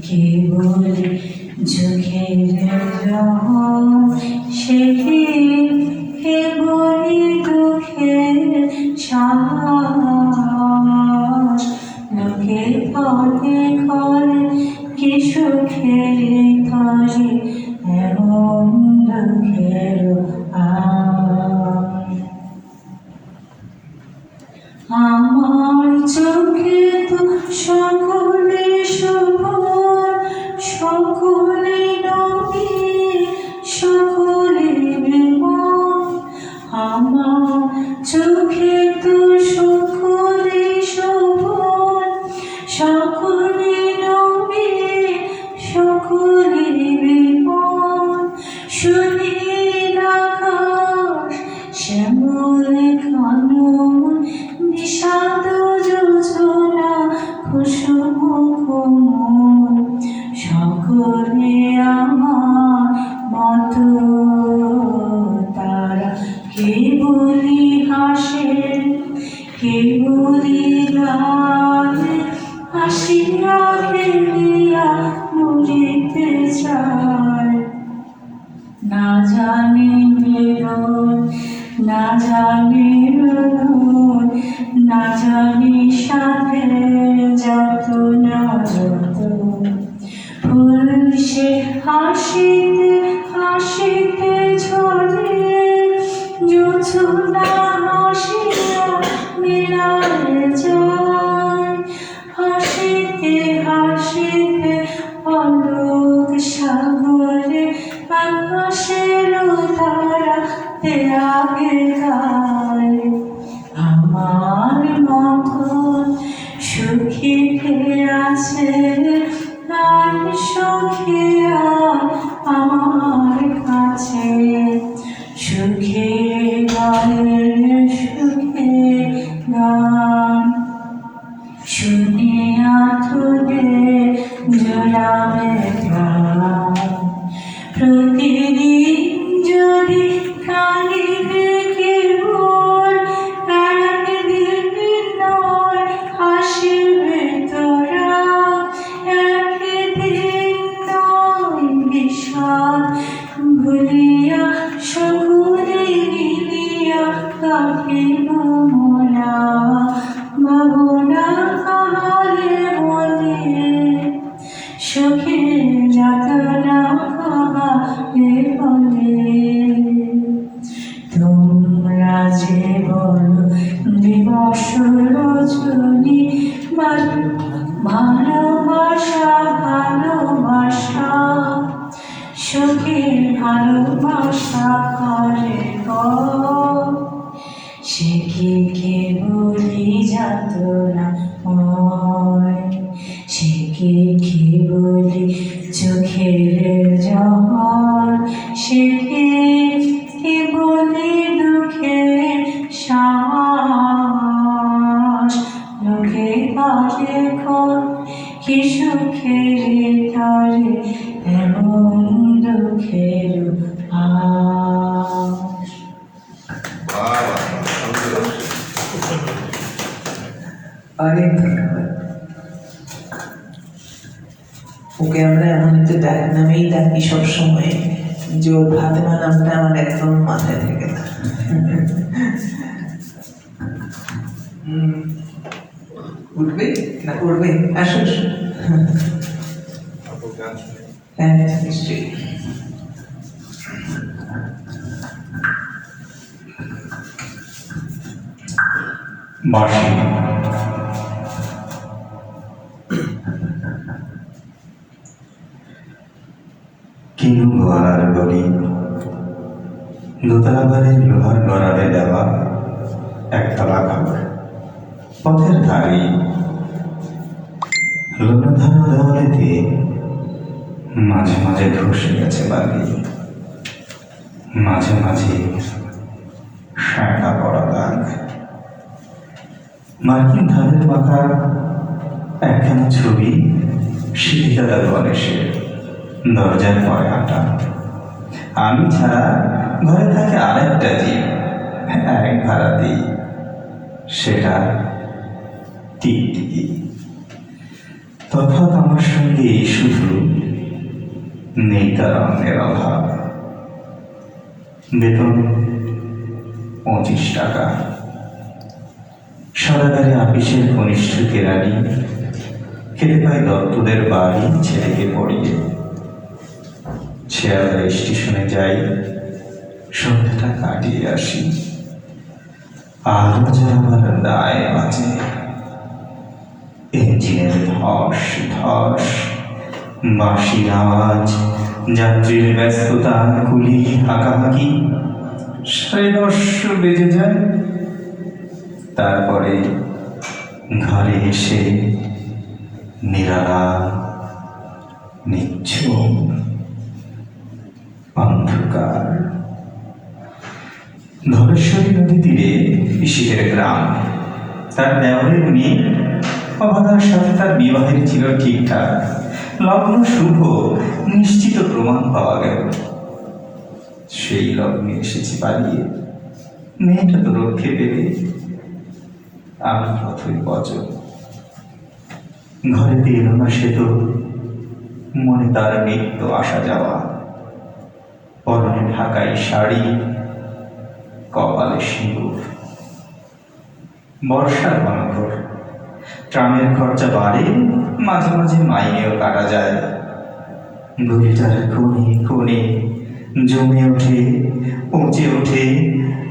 কে বলে চোখের জল সে কে বলে দুঃখের শ্বাস লোকে পথে করে কি সুখের করে এমন দুঃখের আমার চোখে তো সকলে শুভ সকলে নবী সকলে বিমল আমার চোখে তো সকলে শুভ সকলে নবী সকলে বিমল সুনীল আকাশ শ্যামল কানন বিষাদ যোজনা কুসুম কোমল হাসিয়া খেলিয়া মরিতে চায়। না জানি বেরোন, না জানি রোন, না জানি সাথে যত না যত ফুল সে হাসিতে হাসিতে ঝরে, জোছনা হাসিয়া মিলায় যায়। হাসিতে হাসিতে অলোক সাগরে আকাশের তারাতে আগে গায়। আমার মতন সুখী কে আছে আর সুখী আমার কাছে, সুখে গানের সুখে গান শুনিয়া তোদের জোড়াবে প্রাণ। প্রতিদিন যদি কাঁদিবে কেবল, একদিন নয় হাসিবে তোরা, একদিন নয় বিষাদ ভুলিয়া সকলে মিলিয়া কাটিব মোরা। ভাবনা কাহারে বলে সুখে যাতনা কাহারে বলে। তোমরা যে বলো দিবস রজনী ভালোবাসা ভালোবাসা, সুখে ভালোবাসা করে গো। সে কি কেবলি যাতনা হয়, সে কি কেবলি চোখের জল, সে কি কেবলি দুঃখের শ্বাস। লোকে কাজে কর কি সুখের তরে এমন দুঃখের আশ। অনেক ধন্যবাদ। ওকে আমরা এমন একটা নামেই ডাকি সবসময় যে ওর ফাতেমা নামটা আমার একদম মাথায় থেকে না। উঠবে না করবে? আসো হ্যাঁ নিশ্চয়ই। বাঁশি কিনু ঘোড়ার গলি, দোতলা বাড়ির লোহার গড়াবে দেওয়া একতলা ঘর, পথের ধারে লোনাধারা দেওয়ালেতে মাঝে মাঝে ধসে গেছে বালি, মাঝে মাঝে শাঁকা পড়া দাগ। মার্কিন ধানের পাকা একখানা ছবি শিক্ষিকাদা গণেশের দরজার পরে আটা। আমি ছাড়া ঘরে থাকে আরেকটা জীব, এক ভাড়াতেই, সেটা টিকটিকি। তফাৎ আমার সঙ্গে শুধু নেই তার অন্যের অভাব। বেতন 25 টাকা। সরকারি আপিসের কনিষ্ঠ কেরানি, খেতে পাই দত্তদের বাড়ি ছেলেকে পড়িয়ে। শেয়ালদা স্টেশনে যাই, সন্ধ্যাটা কাটিয়ে আসি। আরো যাবার দায় বাজে, ইঞ্জিনের ধস ধস, বাঁশির আওয়াজ, যাত্রীর ব্যস্ততা, কুলি হাঁকাহাঁকি। 10:30 বেজে যায়। তারপরে ঘরে এসে নিরালা নিঝুম অন্ধকার। ধলেশ্বরী নদী তীরে পিসিদের গ্রাম। তার দেওয়ারের মেয়ে অভাগার সাথে তার বিবাহের ছিল ঠিকঠাক, লগ্ন শুভ, নিশ্চিত প্রমাণ পাওয়া গেল। সেই লগ্নে এসেছি পালিয়ে, মেয়েটা তো রক্ষে পেলে, আমি পথই বচন। ঘরেতে এলো না সে তো, মনে তার নিত্য আসা যাওয়া, পরনে ঢাকাই শাড়ি, কপালে সিঁদুর। বর্ষার ঘনঘোর, ট্রামের খরচা বাড়ে, মাঝে মাঝে মাইনেও কাটা যায়। গলিটার কোণে কোণে জমে ওঠে, পচে ওঠে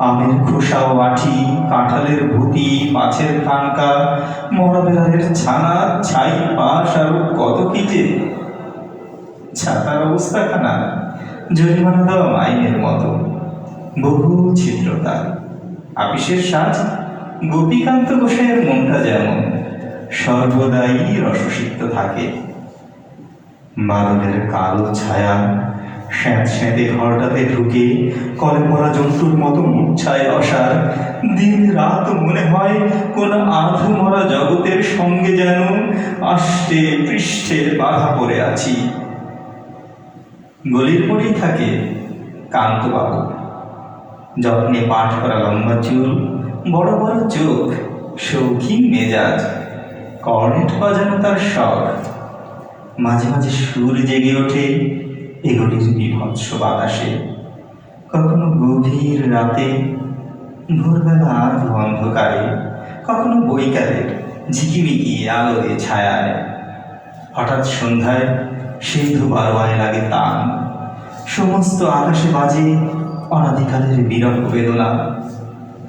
আমের খোসা ও আঠি, কাঁঠালের ভুতি, মাছের কানকা, মরা বেড়ালের ছানা, ছাই পাশ আরো কত কি যে। ছাতার অবস্থাখানা জরিমানা দেওয়া মাইনের মতো, বহু ছিদ্রতা। আপিসের সাজ গোপীকান্ত গোসাইয়ের মনটা যেমন সর্বদাই রসসিক্ত থাকে। বাদলের কালো ছায়া স্যাঁতস্যাঁতে ঘরটাতে ঢুকে কলে পড়া জন্তুর মতো মূর্ছায় অসার। দিন রাত মনে হয় কোন আধ মরা জগতের সঙ্গে যেন আষ্টে পৃষ্ঠে বাধা পড়ে আছি। গলির পরেই থাকে কান্তবাবু, যত্নে পাঠ করা লম্বা চুল, বড় বড় চোখ, শৌখিন মেজাজ, কর্নেট বাজানো তার শখ। মাঝে মাঝে সুর জেগে ওঠে এগুলির বিভৎস বাতাসে, কখনো গভীর রাতে, ভোরবেলা আধ অন্ধকারে, কখনো বৈকালের ঝিকিমিকি আলোয় ছায়ায়। হঠাৎ সন্ধ্যায় সিন্ধু বারোয়ায় লাগে তান, সমস্ত আকাশে বাজে অনাদিকালের বিরহ বেদনা।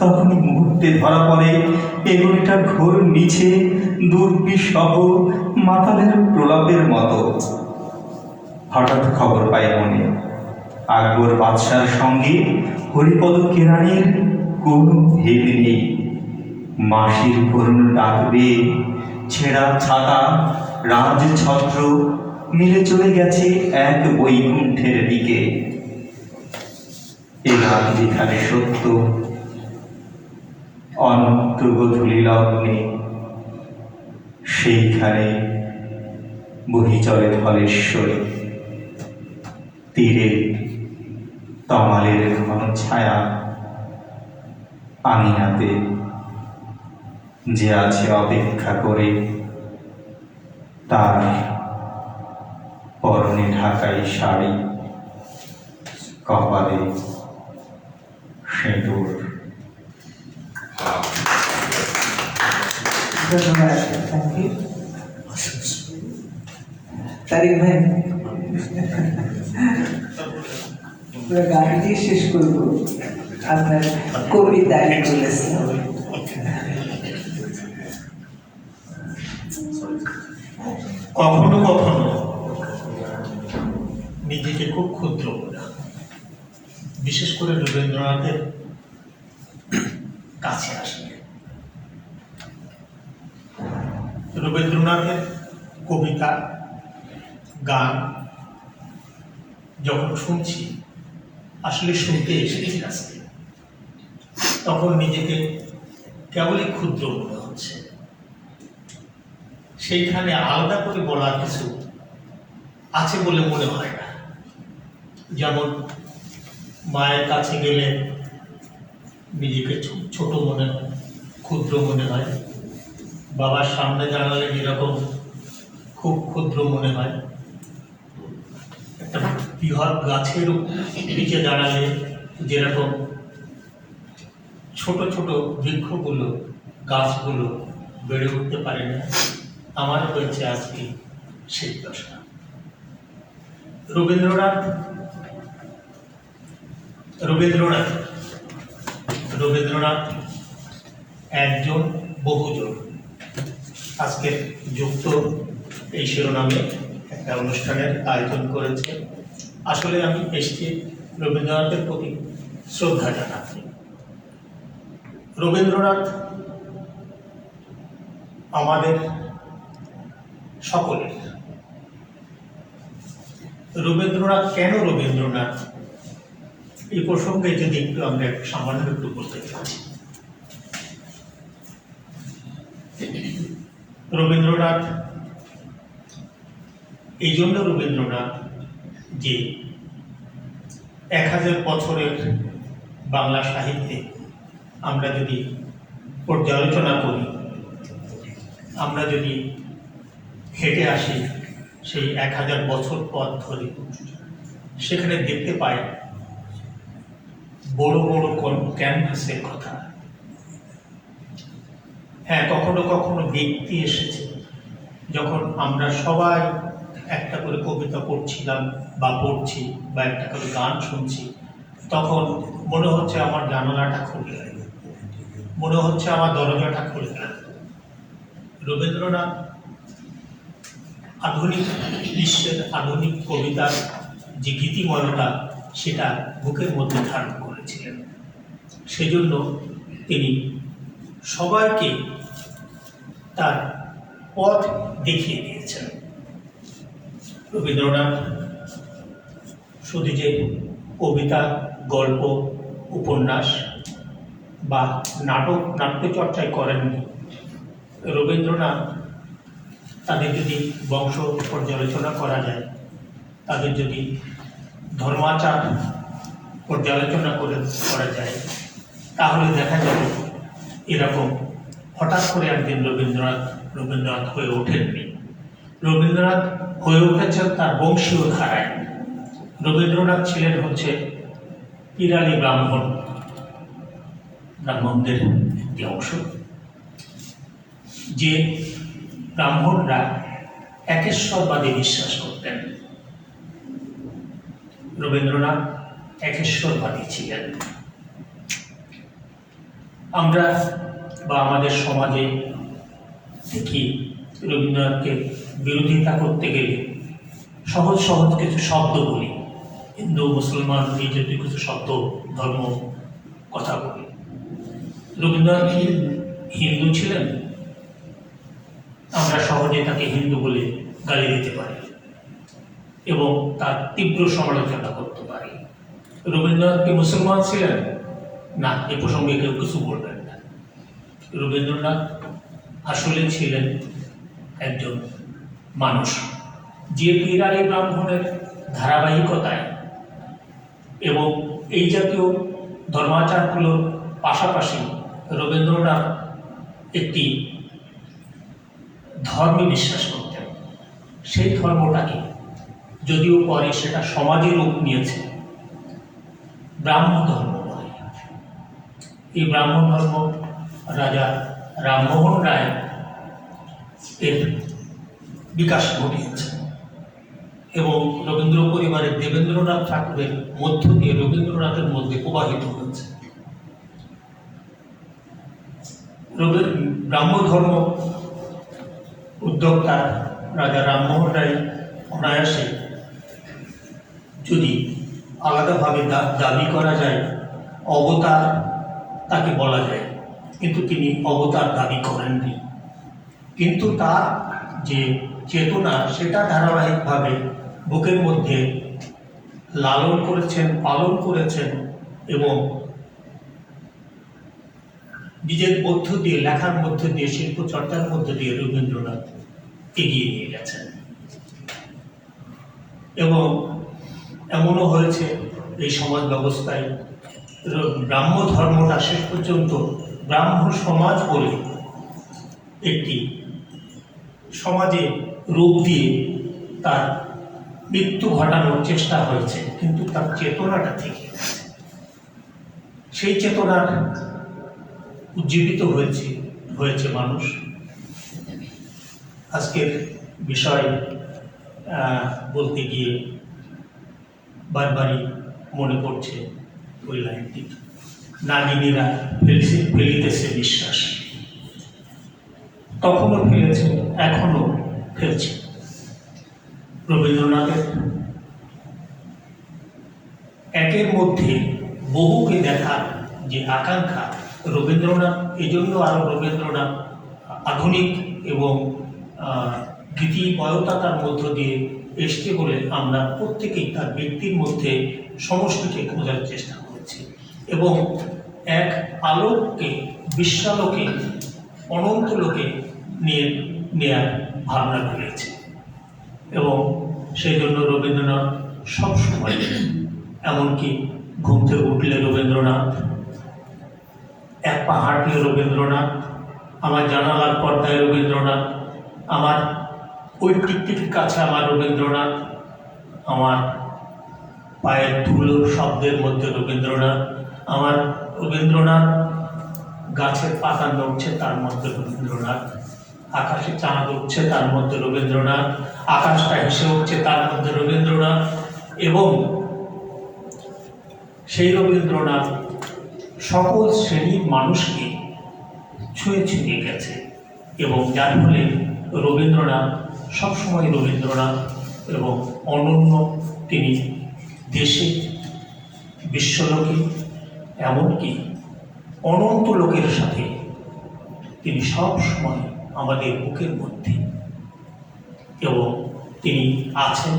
তখনই মুহূর্তে ধরা পড়ে এগুলিটার ঘোর নিচে দুর্বিসহ মাতালের প্রলাপের মতো। হঠাৎ খবর পাই মনে, আকবর বাদশার সঙ্গে হরিপদ কেরানির কোনো ভেদ নেই। মাসির করুণ ডাকবে, ছেঁড়া ছাতা, রাজছত্র মিলে চলে গেছে এক বৈকুণ্ঠের দিকে। এ রাত যেখানে সত্য, অনন্ত গধূলি লগ্নে, সেইখানে বহি চলে ধলেশ্বরী। তীরে তমালের ঘন ছায়া, আঙিনাতে যে আছে অপেক্ষা করে, তার পরনে ঢাকাই শাড়ি, কপালে সিঁদুর। ধন্যবাদ, থ্যাংক ইউ। তারিক ভাই, পুরো গান দিয়ে শেষ করব আপনার কবিতায় বলেছেন। কখনো কখনো নিজেকে খুব ক্ষুদ্র মনে হয়, বিশেষ করে রবীন্দ্রনাথের কাছে আসলে। রবীন্দ্রনাথের কবিতা, গান যখন শুনছি, আসলে শুনতে এসেছি আজকে, তখন নিজেকে কেবলই ক্ষুদ্র মনে হচ্ছে। সেইখানে আলাদা করে বলার কিছু আছে বলে মনে হয় না। যেমন মায়ের কাছে গেলে নিজেকে ছোট মনে হয়, ক্ষুদ্র মনে হয়। বাবার সামনে দাঁড়ালে যেরকম খুব ক্ষুদ্র মনে হয়, একটা বৃহৎ গাছের নিচে দাঁড়ালে যেরকম ছোট ছোট বৃক্ষগুলো, গাছগুলো বেড়ে উঠতে পারে না, আমার হয়েছে আজকে সেই দশা। রবীন্দ্রনাথ একজন বহুজন, আজকে যুক্ত এই শিরোনামে একটা অনুষ্ঠানের আয়োজন করেছে। আসলে আমি এসেছি রবীন্দ্রনাথের প্রতি শ্রদ্ধা জানাতে। রবীন্দ্রনাথ আমাদের সকলের। রবীন্দ্রনাথ কেন রবীন্দ্রনাথ, এই প্রসঙ্গে যদি একটু আমরা সামান্য একটু বলতে চাচ্ছি। রবীন্দ্রনাথ এই জন্য রবীন্দ্রনাথ যে 1000 বছরের বাংলা সাহিত্যে আমরা যদি পর্যালোচনা করি, আমরা যদি হেঁটে আসি সেই 1000 বছর পথ ধরে, সেখানে দেখতে পাই বড় বড় ক্যানভাসের কথা। হ্যাঁ, কখনো কখনো ব্যক্তি এসেছে, যখন আমরা সবাই একটা করে কবিতা পড়ছিলাম বা পড়ছি বা একটা করে গান শুনছি, তখন মনে হচ্ছে আমার জানালাটা খুলে গেল, মনে হচ্ছে আমার দরজাটা খুলে গেল। রবীন্দ্রনাথ আধুনিক বিশ্বের আধুনিক কবিতার যে গীতিময়তা, সেটা বুকের মধ্যে ধারণ করেছিলেন। সেজন্য তিনি সবাইকে তার পথ দেখিয়ে দিয়েছেন। রবীন্দ্রনাথ শুধু যে কবিতা, গল্প, উপন্যাস বা নাট্যচর্চাই করেননি। রবীন্দ্রনাথ, তাদের যদি বংশ পর্যালোচনা করা যায়, তাদের যদি ধর্মাচার পর্যালোচনা করা যায়, তাহলে দেখা যাবে এরকম হঠাৎ করে একদিন রবীন্দ্রনাথ হয়ে ওঠেননি। রবীন্দ্রনাথ হয়ে উঠেছেন তার বংশীয় ধারায়। রবীন্দ্রনাথ ছিলেন হচ্ছে পিরালি ব্রাহ্মণদের একটি অংশ, যে ব্রাহ্মণরা একেশ্বরবাদে বিশ্বাস করতেন। রবীন্দ্রনাথ একেশ্বরবাদী ছিলেন। আমরা বা আমাদের সমাজে দেখি রবীন্দ্রনাথকে বিরোধিতা করতে গেলে সহজ সহজ কিছু শব্দ বলি, হিন্দু মুসলমান এই জাতীয় কিছু শব্দ, ধর্ম কথা বলি। রবীন্দ্রনাথ হিন্দু ছিলেন, আমরা সহজে তাকে হিন্দু বলে গালি দিতে পারি এবং তার তীব্র সমালোচনা করতে পারি। রবীন্দ্রনাথ কি মুসলমান ছিলেন? না, এ প্রসঙ্গে কেউ কিছু বলবেন না। রবীন্দ্রনাথ আসলে ছিলেন একজন মানুষ, যে পিরালি ব্রাহ্মণের ধারাবাহিকতায় এবং এই জাতীয় ধর্মাচারগুলোর পাশাপাশি রবীন্দ্রনাথ একটি ধর্মে বিশ্বাস করতেন। সেই ধর্মটাকে, যদিও পরে সেটা সমাজে রূপ নিয়েছে, ব্রাহ্ম ধর্ম নয়। এই ব্রাহ্ম ধর্ম রাজা রামমোহন রায় এর বিকাশ ঘটিয়েছে এবং রবীন্দ্র পরিবারের দেবেন্দ্রনাথ ঠাকুরের মধ্য দিয়ে রবীন্দ্রনাথের মধ্যে প্রবাহিত হয়েছে। ব্রাহ্ম ধর্ম উদ্যোক্তা রাজা রামমোহন রায় অনায়াসে, যদি আলাদাভাবে দাবি করা যায়, অবতার তাকে বলা যায়, কিন্তু তিনি অবতার দাবি করেননি। কিন্তু তার যে চেতনা, সেটা ধারাবাহিকভাবে বুকের মধ্যে লালন করেছেন, পালন করেছেন এবং নিজের মধ্য দিয়ে, লেখার মধ্য দিয়ে, শিল্প চর্চার মধ্য দিয়ে রবীন্দ্রনাথ এগিয়ে নিয়ে গেছেন। এবং এমনও হয়েছে এই সমাজ ব্যবস্থায় ব্রাহ্ম ধর্মটা শেষ পর্যন্ত ব্রাহ্ম সমাজ বলে একটি সমাজে রূপ দিয়ে তার মৃত্যু ঘটানোর চেষ্টা হয়েছে, কিন্তু তার চেতনাটা থেকে সেই চেতনার উজ্জীবিত হয়েছে মানুষ। আজকের বিষয় বলতে গিয়ে বারবারই মনে পড়ছে ওই লাইনটি, নাগিনীরা ফেলিতেছে বিশ্বাস। তখনও ফেলেছে, এখনো ফেলছে। রবীন্দ্রনাথের একের মধ্যে বহুকে দেখার যে আকাঙ্ক্ষা, রবীন্দ্রনাথ এজন্য রবীন্দ্রনাথ আধুনিক এবং গীতিময়তার মধ্য দিয়ে এসছে বলে আমরা প্রত্যেকেই তার ব্যক্তির মধ্যে সমষ্টিকে খোঁজার চেষ্টা করেছি এবং এক আলোককে, বিশ্বালোকে, অনন্ত লোকে নিয়ে নেয়ার ভাবনা করেছে। এবং সেই জন্য রবীন্দ্রনাথ সবসময়, এমনকি ঘুম থেকে উঠলে রবীন্দ্রনাথ, এক পা হাঁটলে রবীন্দ্রনাথ, আমার জানালার পর্দায় রবীন্দ্রনাথ, আমার ওই টিকটিকির কাছে আমার রবীন্দ্রনাথ, আমার পায়ের ধুলোর শব্দের মধ্যে রবীন্দ্রনাথ, আমার রবীন্দ্রনাথ গাছের পাতা নড়ছে তার মধ্যে রবীন্দ্রনাথ, আকাশে চাঁদ উঠছে তার মধ্যে রবীন্দ্রনাথ, আকাশটা হেসে উঠছে তার মধ্যে রবীন্দ্রনাথ, এবং সেই রবীন্দ্রনাথ সকল শ্রেণীর মানুষকে ছুঁয়ে ছুঁয়ে গেছে, এবং যার ফলে রবীন্দ্রনাথ সবসময় রবীন্দ্রনাথ এবং অনন্য। তিনি দেশে, বিশ্বলোকে, এমনকি অনন্ত লোকের সাথে তিনি সব সময় আমাদের বুকের মধ্যে, এবং তিনি আছেন,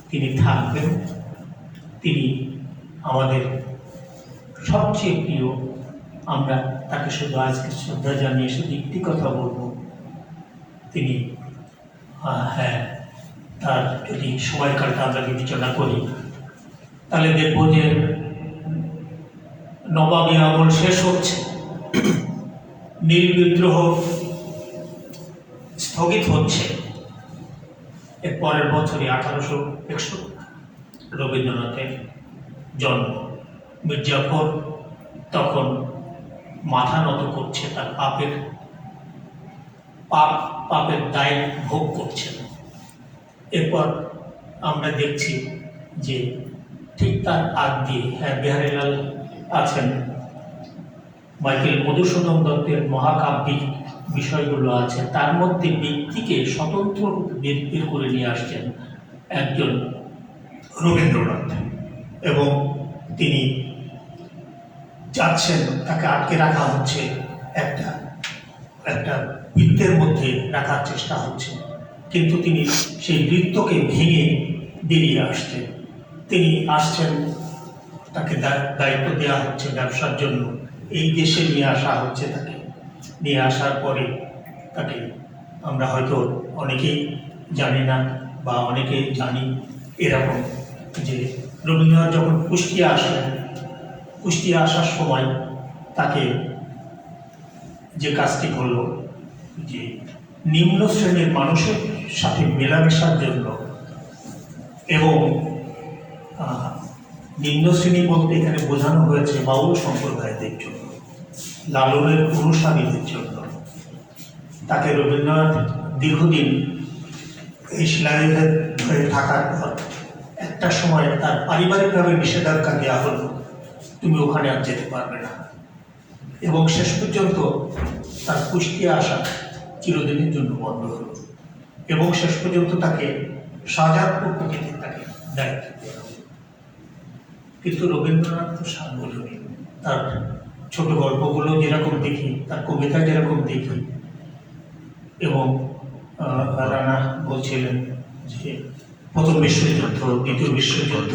তিনি থাকবেন। তিনি আমাদের সবচেয়ে প্রিয়। আমরা তাকে শুধু আজকে শ্রদ্ধা জানিয়ে শুধু একটি কথা বলবো, তিনি হ্যাঁ, তার যদি সময়কালটা আমরা বিবেচনা করি তাহলে দেখব যে নবাবী আমল শেষ হচ্ছে, নীল বিদ্রোহ স্থগিত হচ্ছে। এর পরের বছরই 1861 রবীন্দ্রনাথের জন্ম। মির্জাফর তখন মাথা নত করছে, তার পাপের দায় ভোগ করছেন। এরপর আমরা দেখছি যে ঠিক তার আগ দিয়ে বিহারীলাল আছেন, মাইকেল মধুসূদন দত্তের মহাকাব্যিক বিষয়গুলো আছে, তার মধ্যে ব্যক্তিকে স্বতন্ত্র রূপে বের করে নিয়ে আসছেন একজন রবীন্দ্রনাথ, এবং তিনি যাচ্ছেন, তাকে আটকে রাখা হচ্ছে, একটা বৃত্তের মধ্যে রাখার চেষ্টা হচ্ছে, কিন্তু তিনি সেই বৃত্তকে ভেঙে বেরিয়ে আসছেন। তিনি আসছেন, তাকে দায়িত্ব দেওয়া হচ্ছে ব্যবসার জন্য, এই দেশে নিয়ে আসা হচ্ছে। তাকে নিয়ে আসার পরে তাকে আমরা হয়তো অনেকেই জানি না বা অনেকেই জানি এরকম যে রবীন্দ্রনাথ যখন কুষ্টিয়া আসলেন, কুষ্টিয়া আসার সময় তাকে যে কাজটি হলো যে নিম্ন শ্রেণীর মানুষের সাথে মেলামেশার জন্য, এবং নিম্ন শ্রেণী বলতে এখানে বোঝানো হয়েছে বাউল সম্প্রদায়দের জন্য, লালনের অনুসারীদের জন্য। তাকে রবীন্দ্রনাথ দীর্ঘদিন এই শিলাইতে ধরে থাকার পর একটা সময় তার পারিবারিকভাবে নিষেধাজ্ঞা দেওয়া হলো, তুমি ওখানে আর যেতে পারবে না, এবং শেষ পর্যন্ত তার কুষ্টিয়া আসা চিরদিনের জন্য বন্ধ হলো, এবং শেষ পর্যন্ত তাকে শাহজাদপুর থেকে তাকে দায়িত্ব দেওয়া হলো। কিন্তু রবীন্দ্রনাথ তো সার্বজনীন, তার ছোট গল্পগুলো যেরকম দেখি, তার কবিতা যেরকম দেখি, এবং রানা বলছিলেন যে প্রথম বিশ্বযুদ্ধ, দ্বিতীয় বিশ্বযুদ্ধ,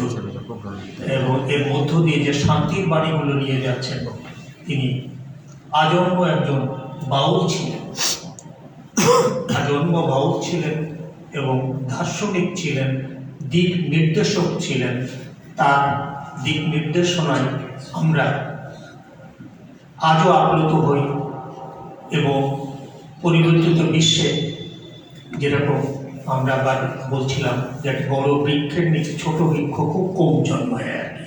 এবং এর মধ্য দিয়ে যে শান্তির বাণীগুলো নিয়ে যাচ্ছেন, তিনি আজন্ম একজন বাউল ছিলেন, আজন্ম বাউল ছিলেন এবং দার্শনিক ছিলেন, দিক নির্দেশক ছিলেন। তার দিক নির্দেশনায় আমরা আজও আপ্লুত হই, এবং পরিবর্তিত বিশ্বে যেরকম আমরা আবার বলছিলাম যে একটা বড় বৃক্ষের নিচে ছোট বৃক্ষ খুব কম জন্মায় আর কি,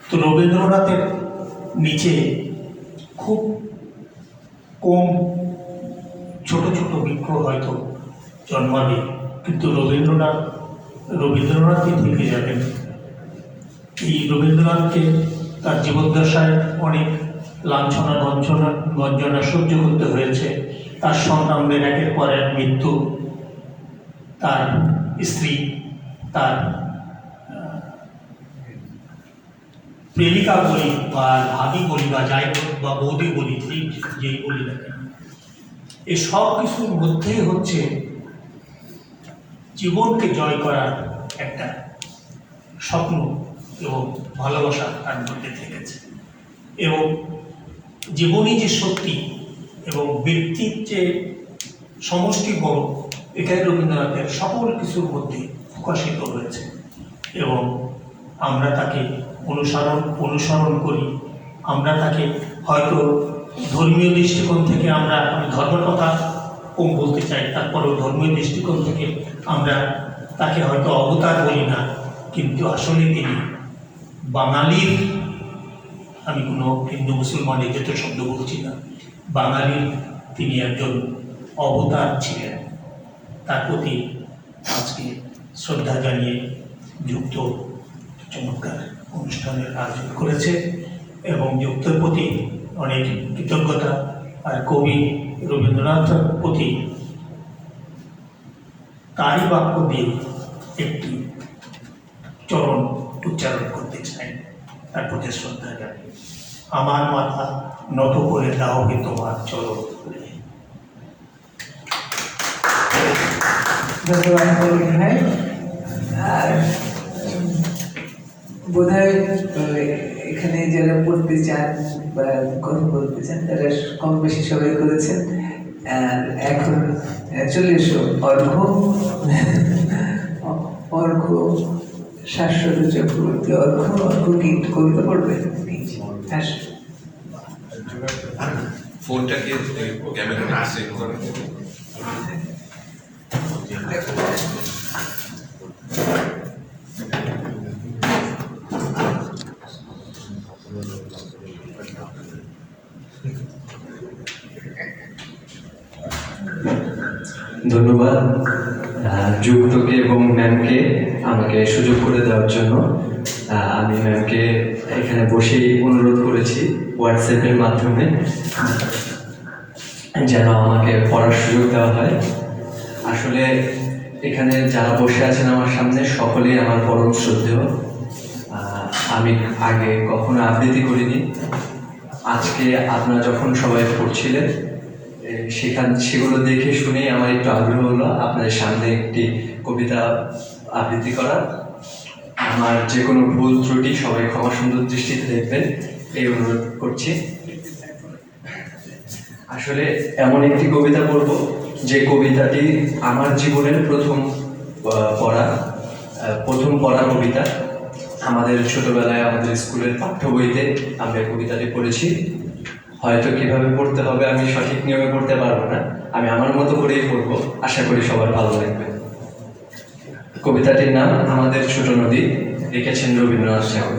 তো রবীন্দ্রনাথের নিচে খুব কম ছোট ছোট বৃক্ষ হয়তো জন্মাবে, কিন্তু রবীন্দ্রনাথই থেকে যাবেন। এই রবীন্দ্রনাথকে তার জীবদ্দশায় অনেক লাঞ্ছনা গঞ্জনা সহ্য করতে হয়েছে। তার সন্তানদের একের পর এক মৃত্যু, তার স্ত্রী, তার প্রেমিকা বলি বা ভাবি বলি বা যাই বা বৌদি বলি, যেই বলি না কেন, এই সব কিছুর মধ্যেই হচ্ছে জীবনকে জয় করার একটা স্বপ্ন এবং ভালোবাসা তার মধ্যে থেকেছে, এবং জীবনই যে সত্যি এবং ব্যক্তির যে সমষ্টি বড়, এটাই রবীন্দ্রনাথের সকল কিছুর মধ্যে প্রকাশিত হয়েছে, এবং আমরা তাকে অনুসরণ করি। আমরা তাকে হয়তো ধর্মীয় দৃষ্টিকোণ থেকে আমি ধর্মের কথা কম বলতে চাই, তারপরেও ধর্মীয় দৃষ্টিকোণ থেকে আমরা তাকে হয়তো অবতার বলি না, কিন্তু আসলে তিনি বাঙালির, আমি কোনো হিন্দু মুসলমান এজেত শব্দ বলছি না, বাঙালির তিনি একজন অবতার ছিলেন। তার প্রতি আজকে শ্রদ্ধা জানিয়ে যুক্ত চমৎকার অনুষ্ঠানের আয়োজন করেছে এবং যুক্তের প্রতি অনেক কৃতজ্ঞতা আর কবি রবীন্দ্রনাথের প্রতি তারই বাক্য দিয়ে একটি চরণ উচ্চারণ করতে চাই, তার প্রতি শ্রদ্ধা জানিয়ে। আমার মাথা নত করে দাও হে তোমার চরণ ধরে। ধন্যবাদ মল্লিক ভাই। আর বোধহয় এখানে যারা পড়তে চান বা কথা বলতে চান তারা কম বেশি সবাই করেছেন। আর এখন চলে এসো অর্ঘ্য শাশ্বত চক্রবর্তী। অর্ঘ্য কি কবিতা পড়বে? আসো। ফোনটাকে ক্যামেরাটা সেট করে ধন্যবাদ যুক্তকে এবং ম্যামকে আমাকে সুযোগ করে দেওয়ার জন্য। আমি ম্যামকে এখানে বসেই অনুরোধ করেছি হোয়াটসঅ্যাপের মাধ্যমে যেন আমাকে পড়ার সুযোগ দেওয়া হয়। আসলে এখানে যারা বসে আছেন আমার সামনে সকলেই আমার পরম শ্রদ্ধেয়। আমি আগে কখনো আবৃত্তি করিনি, আজকে আপনারা যখন সবাই পড়ছিলেন সেগুলো দেখে শুনেই আমার একটু আগ্রহ হলো আপনাদের সামনে একটি কবিতা আবৃত্তি করার। আমার যে কোনো ভুল ত্রুটি সবাই ক্ষমা সুন্দর দৃষ্টিতে দেখবেন এই অনুরোধ করছি। আসলে এমন একটি কবিতা পড়ব যে কবিতাটি আমার জীবনের প্রথম পড়া কবিতা। আমাদের ছোটবেলায় আমাদের স্কুলের পাঠ্য বইতে আমরা কবিতাটি পড়েছি। হয়তো কিভাবে পড়তে হবে আমি সঠিক নিয়মে পড়তে পারবো না, আমি আমার মতো করেই পড়বো, আশা করি সবার ভালো লাগবে। কবিতাটির নাম আমাদের ছোট নদী, লিখেছেন রবীন্দ্রনাথ ঠাকুর।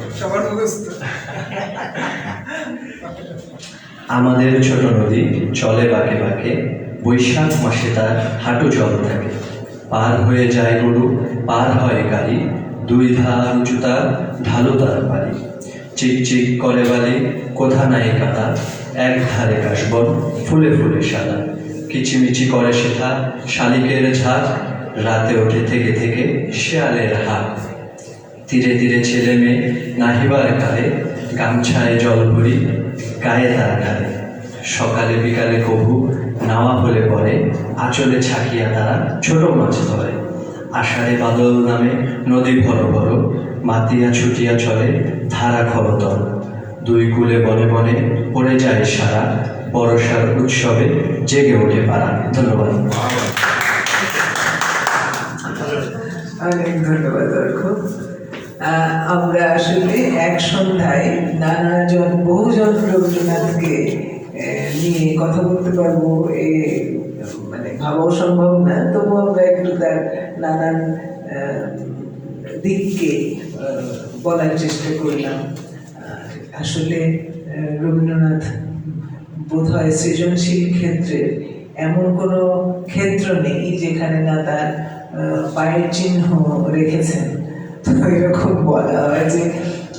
আমাদের ছোট নদী চলে বাঁকে বাঁকে, বৈশাখ মাসে তার হাঁটু জল থাকে। পার হয়ে যায় গরু, পার হয় গাড়ি, দুই ধার উঁচু তার, ঢালু তার বাড়ি। চিকচিক করে বালি, কোথা নাই কাদা, এক ধারে কাশবন, ফুলে ফুলে সাদা। কিচিমিচি করে সেথা, শালিকের ঝাঁক, রাতে ওঠে থেকে থেকে শেয়ালের হাত। তীরে তীরে ছেলে মেয়ে নাহিবার কালে, গামছায় জল ভরি গায়ে তার ঢালে। সকালে বিকালে কবু নাওয়া হলে পরে, আঁচলে ছাকিয়া তারা ছোট মাছ ধরে। আষাঢ়ে বাদল নামে নদী ভর ভর, মাতিয়া ছুটিয়া চলে ধারা খরতর। দুই কূলে বনে বনে পড়ে যায় সারা, বর্ষার উৎসবে জেগে ওঠে পাড়া। ধন্যবাদ। অনেক ধন্যবাদ অর্ঘ্য। আমরা আসলে এক সন্ধ্যায় বহুজন রবীন্দ্রনাথকে নিয়ে কথা বলতে পারবো মানে ভাবাও সম্ভব না, তবু আমরা একটু তার নানান দিককে বলার চেষ্টা করলাম। আসলে রবীন্দ্রনাথ বোধহয় সৃজনশীল ক্ষেত্রে এমন কোনো ক্ষেত্র নেই যেখানে না তার পায়ের চিহ্ন রেখেছেন। তো এরকম বলা হয় যে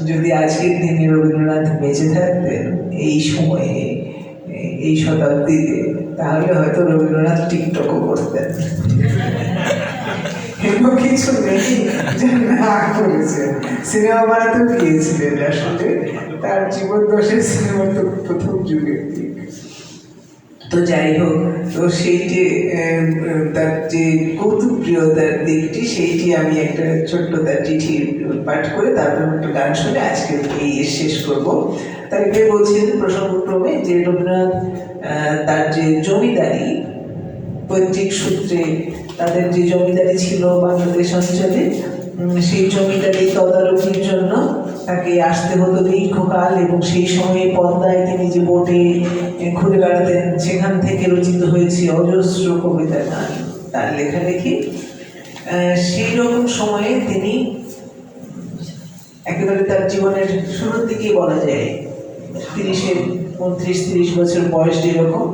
যদি আজকের দিনে রবীন্দ্রনাথ বেঁচে থাকতেন এই সময়ে, এই শতাব্দীতে, তাহলে হয়তো রবীন্দ্রনাথ টিকটকও করতেন। এরকম কিছু নেই যে না করেছেন, সিনেমা বানাতেও গিয়েছিলেন। আসলে তার জীবন দশের সিনেমা তো প্রথম যুগের দিক। তো যাই হোক, তো সেই যে তার যে কৌতুকপ্রিয়তার দিকটি, সেইটি আমি একটা ছোট্ট তার চিঠি পাঠ করে তারপর একটু গান শুনে আজকে এই শেষ করব। তার আগে বলছেন প্রসঙ্গক্রমে যে রবীন্দ্রনাথ তার যে জমিদারি, পৈতৃক সূত্রে তাদের যে জমিদারি ছিল বাংলাদেশ অঞ্চলে, সেই জমিদারি তদারকির জন্য তাকে আসতে হতো দীর্ঘকাল, এবং সেই সময়ে পদ্মায় তিনি যে বোটে ঘুরে বেড়াতেন, সেখান থেকে রচিত হয়েছে অজস্র কবিতা গান, তার লেখালেখি। সেই রকম সময়ে তিনি একেবারে তার জীবনের শুরুর দিকেই বলা যায় 29-30 বছর বয়স যেরকম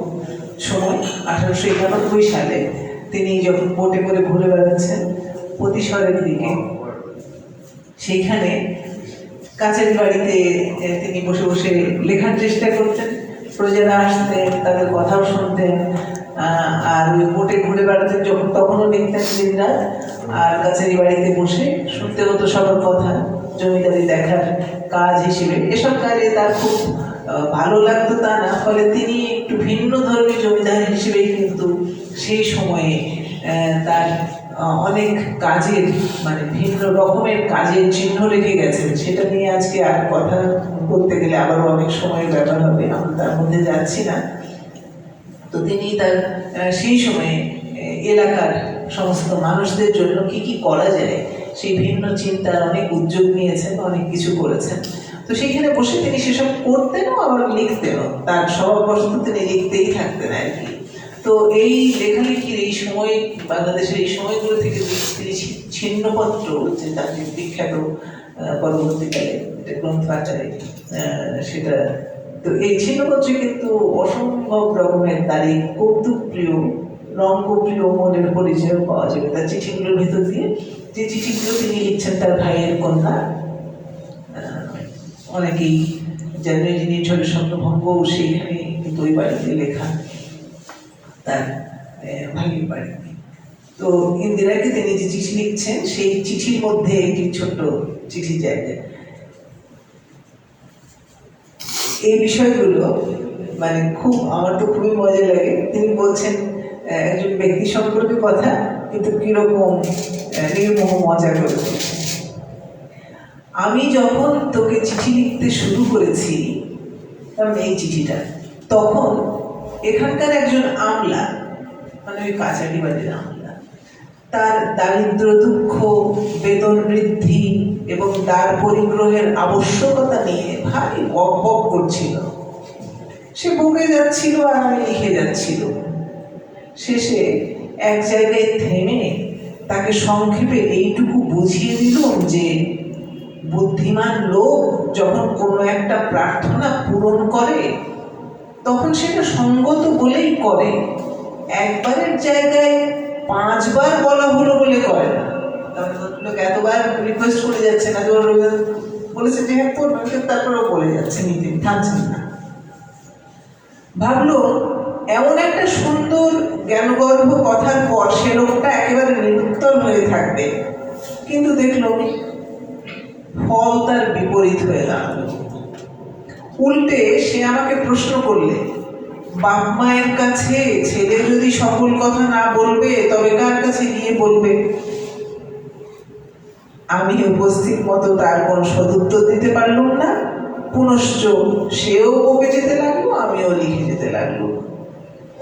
সময়, 1891 সালে তিনি যখন বোটে করে ঘুরে বেড়াচ্ছেন প্রতিশরের দিকে, সেইখানে কাছের বাড়িতে তিনি বসে বসে লেখার চেষ্টা করতেন। প্রজারা আসতেন, তাদের কথাও শুনতেন, আর ওই বোটে ঘুরে বেড়াতেন যখন, তখনও লিখতেন দিনরাত। আর কাছের বাড়িতে বসে শুনতে হতো সবার কথা, জমিদারি দেখার কাজ হিসেবে। এসব কাজে তার খুব ভালো লাগতো তা না, ফলে তিনি একটু ভিন্ন ধরনের জমিদার হিসেবেই কিন্তু সেই সময়ে তার অনেক কাজের, মানে ভিন্ন রকমের কাজের চিহ্ন রেখে গেছেন। সেটা নিয়ে আজকে আর কথা বলতে গেলে আবারও অনেক সময়ের ব্যাপার হবে, আমি তার মধ্যে যাচ্ছি না। তো তিনি তার সেই সময়ে এলাকার সমস্ত মানুষদের জন্য কি কি করা যায় সেই ভিন্ন চিন্তার অনেক উদ্যোগ নিয়েছেন, অনেক কিছু করেছেন। তো সেইখানে বসে তিনি সেসব করতেনও, আবার লিখতেনও। তার স্বভাববশত তিনি লিখতেই থাকতেন আর কি। তো এই লেখালেখির এই সময়, বাংলাদেশের এই সময়গুলো থেকে তিনি ছিন্নপত্র, যে তার যে বিখ্যাত পরবর্তীকালে গ্রন্থ আকারে সেটা, তো এই ছিন্নপত্রে কিন্তু অসম্ভব রকমের তার এই কৌতুকপ্রিয়, রঙ্গপ্রিয় মনের পরিচয় পাওয়া যাবে তার চিঠিগুলোর ভিতর দিয়ে। যে চিঠিগুলো তিনি লিখছেন তার ভাইয়ের কন্যা, অনেকেই জানেন যিনি ঝড়ের স্বপ্নভঙ্গ, সেইখানে কিন্তু ওই বাড়িতে লেখা, তার ভাইয়ের বাড়িতে। তো ইন্দিরাকে তিনি যে চিঠি লিখছেন, সেই চিঠির মধ্যে একটি ছোট্ট চিঠি জায়গা, এই বিষয়গুলো মানে খুব, আমার তো খুবই মজা লাগে। তিনি বলছেন একজন ব্যক্তি সম্পর্কে কথা, কিন্তু কিরকম নির্মোহ মজা করে বলছেন। আমি যখন তোকে চিঠি লিখতে শুরু করেছি, কারণ এই চিঠিটা, তখন এখানকার একজন আমলা, মানে ওই কাছারি বাড়ির আমলা, তার দারিদ্র, দুঃখ, বেতন বৃদ্ধি এবং তার পরিগ্রহের আবশ্যকতা নিয়ে ভারী বক বক করছিল। সে বকে যাচ্ছিল আর আমি লিখে যাচ্ছিল। শেষে এক জায়গায় থেমে তাকে সংক্ষেপে এইটুকু বুঝিয়ে দিলাম যে বুদ্ধিমান লোক যখন কোনো একটা প্রার্থনা পূরণ করে, তখন সেটা সঙ্গত বলেই করে, একবারের জায়গায় 5 বার বলা হলো বলে করে না। লোক এতবার রিকোয়েস্ট করে যাচ্ছে না, বলেছে যে হ্যাঁ করবেন, তারপরেও বলে যাচ্ছে, নীতি থামছেন না। ভাবলো এমন একটা সুন্দর জ্ঞানগর্ভ কথার পর সে লোকটা একেবারে নিরুত্তর হয়ে থাকবে, কিন্তু দেখলো ফল তার বিপরীত হয়ে দাঁড়ালো। উল্টে সে আমাকে প্রশ্ন করলে, বাপ মায়ের কাছে ছেলে যদি সকল কথা না বলবে তবে কার কাছে গিয়ে বলবে? আমি উপস্থিত মতো তার কোন সদুত্তর দিতে পারলাম না। পুনশ্চ সেও বকে যেতে লাগলো, আমিও লিখে যেতে লাগলো।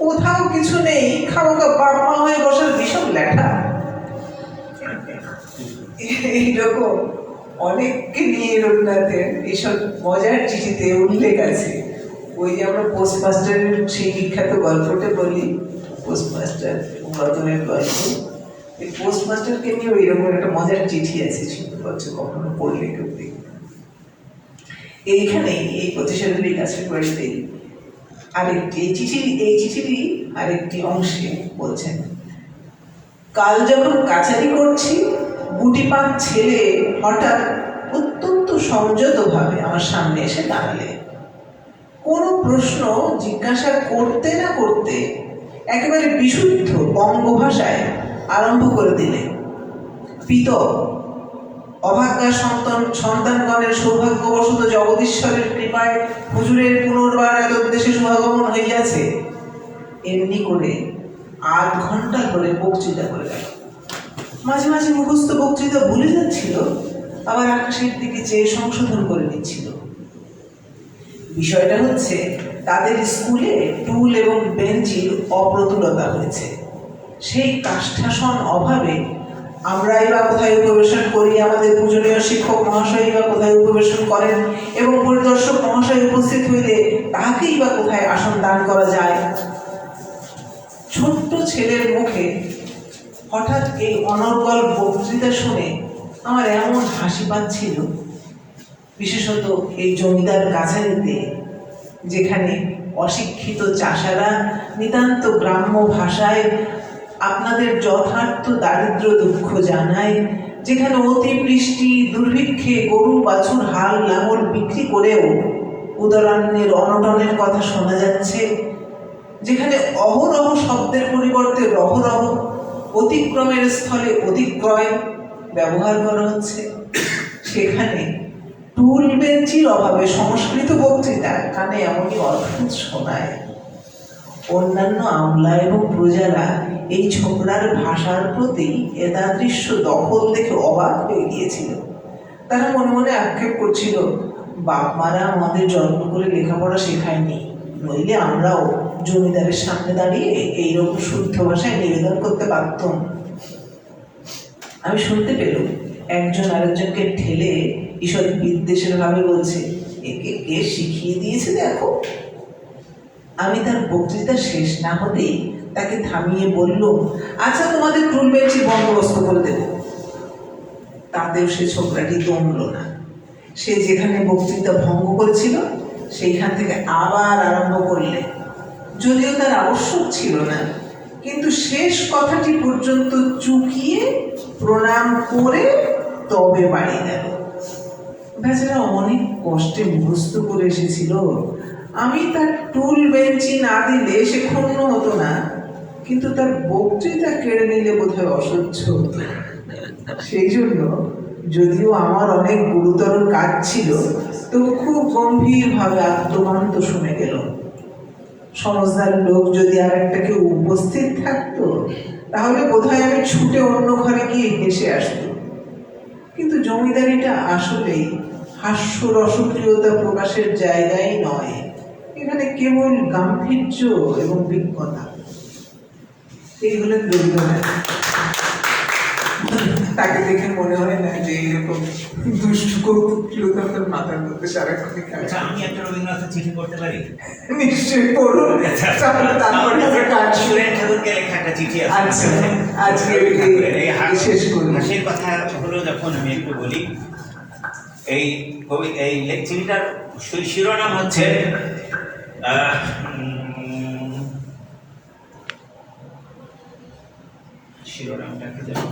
কোথাও কিছু নেই, খাওয়া বাপ মা হয়ে বসার বিষম লেখা। এইরকম অনেককে নিয়ে রবীন্দ্রনাথের এইসব মজার চিঠিতে উল্লেখ আছে। ওই যে আমরা পোস্টমাস্টারের সেই বিখ্যাত গল্পটা বলি, পোস্টমাস্টার রতনের গল্প, এই পোস্টমাস্টারকে নিয়ে ওই রকম একটা মজার চিঠি আছে, শুনতে কখনো পড়লে কেউ দেখবে। এইখানেই এই প্রতিশোধের কাছের বাড়িতেই আরেকটি এই চিঠিরই আরেকটি অংশে বলছেন, কাল যখন কাছারি করছি, গুটিপান ছেলে হঠাৎ অত্যন্ত সংযতভাবে আমার সামনে এসে দাঁড়ালে। কোনো প্রশ্ন জিজ্ঞাসা করতে না করতে একেবারে বিশুদ্ধ বঙ্গভাষায় আরম্ভ করে দিলে, পিত অভাগা সন্তানগণের সৌভাগ্যবশত জগদীশ্বরের কৃপায় হুজুরের পুনর্বার এতদেশে সমাগমন হইয়াছে। এমনি করে 8 ঘন্টা ধরে বক্তৃতা করে গেল। মাঝে মাঝে মুখস্থ বক্তৃতা ভুলে যাচ্ছিল, আবার আকাশের দিকে চেয়ে সংশোধন করে নিচ্ছিল। বিষয়টা হচ্ছে, তাদের স্কুলে টুল এবং বেঞ্চির অপ্রতুলতা হয়েছে। সেই কাষ্ঠাসন অভাবে আমরাই বা কোথায় উপবেশন করি, আমাদের পূজনীয় শিক্ষক মহাশয় বা কোথায় উপবেশন করেন, এবং পরিদর্শক মহাশয় উপস্থিত হইলে তাহাকেই বা কোথায় আসন দান করা যায়। ছোট্ট ছেলের মুখে হঠাৎ এই অনর্গল বক্তৃতা শুনে আমার এমন হাসি পাচ্ছিল, বিশেষত এই জমিদার কাছারিতে, যেখানে অশিক্ষিত চাষারা নিতান্ত গ্রাম্য ভাষায় আপনাদের যথার্থ দারিদ্র দুঃখ জানায়, যেখানে অতিবৃষ্টি দুর্ভিক্ষে গরু বাছুর হাল লাঙল বিক্রি করেও উদারণ্যের অনটনের কথা শোনা যাচ্ছে, যেখানে অহরহ শব্দের পরিবর্তে রহরহ অতিক্রমের স্থলে অতিক্রয় ব্যবহার করা হচ্ছে, সেখানে টুল বেঞ্চির অভাবে সংস্কৃত বক্তৃতা কানে এমনই অদ্ভুত শোনায়। অন্যান্য আমলা এবং প্রজারা এই ছোকরার ভাষার প্রতি এতাদৃশ্য দখল দেখে অবাক হয়ে গিয়েছিল। তারা মনে মনে আক্ষেপ করছিল, বাপ মারা আমাদের যত্ন করে লেখাপড়া শেখায়নি, নইলে আমরাও জমিদারের সামনে দাঁড়িয়ে এইরকম শুদ্ধ ভাষায় নিবেদন করতে পারতাম। আমি শুনতে পেলাম একজন আরেকজনকে ঠেলে ঈষৎ বিদ্বেষের ভাবে বলছে, একে কে শিখিয়ে দিয়েছে দেখো। আমি তার বক্তৃতা শেষ না হতেই তাকে থামিয়ে বলল, আচ্ছা তোমাদের টুল বেঞ্চির বন্দোবস্ত করে দেব। তাতেও সে ছোকরাটি দমল না। সে যেখানে বক্তৃতা ভঙ্গ করেছিল সেইখান থেকে আবার আরম্ভ করলে, যদিও তার আবশ্যক ছিল না, কিন্তু শেষ কথাটি পর্যন্ত চুকিয়ে প্রণাম করে তবে বাড়ি গেল। বেচারা অনেক কষ্টে মুখস্থ করে এসেছিল। আমি তার টুল বেঞ্চি না দিলে সে ক্ষুণ্ণ হতো না, কিন্তু তার বক্তৃতা কেড়ে নিলে বোধহয় অসহ্য হতো। সেই জন্য যদিও আমার অনেক গুরুতর কাজ ছিল, তবু খুব গম্ভীরভাবে আত্মবান্ত শুনে গেল। সমজদার লোক যদি আর একটা কেউ উপস্থিত থাকতো, তাহলে বোধহয় আমি ছুটে অন্য ঘরে গিয়ে হেসে আসতো। কিন্তু জমিদারিটা আসলেই হাস্য রসপ্রিয়তা প্রকাশের জায়গাই নয়, এখানে কেবল গাম্ভীর্য এবং বিজ্ঞতা। এই হলেন রবীন্দ্রনাথ। তাকে দেখে মনে হয় না যে এইরকম দুষ্ট কৌতুকতা তার মাথার মধ্যে সারাক্ষণই খেলে। আচ্ছা, আমি একটা রবীন্দ্রনাথের চিঠি পড়তে পারি? নিশ্চয়ই পড়ুন, তাহলে তারপরে আমরা কাজ শুরু। সুরেন ঠাকুরকে লেখা একটা চিঠি আছে। আচ্ছা, আজকে শেষ করুন। হাসির কথা হলো যখন আমি একটু বলি, এই চিঠিটার শিরোনাম হচ্ছে শিরোনামটা কি জানো?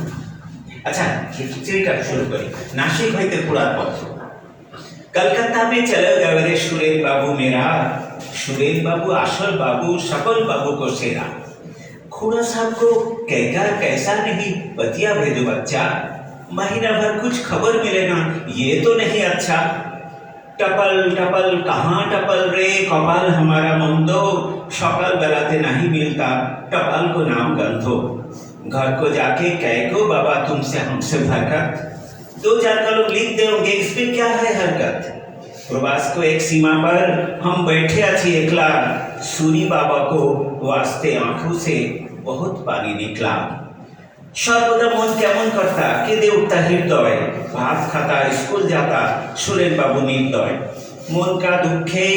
আচ্ছা, চিঠিটা শুরু করি। नासिक হইতে পুরার পত্র। कलकत्ता में चले गए रे सुरेन बाबू मेरा, सुरेन बाबू आसल बाबू सकल बाबू को सेरा। खुड़ा साहब को कहकर कैसा नहीं बतिया भेजो बच्चा, महीना भर कुछ खबर मिले ना ये तो नहीं अच्छा। टपल टपल कहाँ टपल रे कपाल हमारा मंदो, सकाल बेलाते नहीं मिलता टपल को नाम गंधो। घर को जाके कह को बाबा तुमसे हमसे बरकत, दो चार का लोग लिख दोगे इसमें क्या है हरकत। प्रवास को एक सीमा पर हम बैठे अच्छी एकला, सूरी बाबा को वास्ते आंखों से बहुत पानी निकला। सर्वदा मन केमन करता केदे उठता हृदय, भात खाता स्कूल जाता सुरेन बाबू निर्दय। मन का दुखे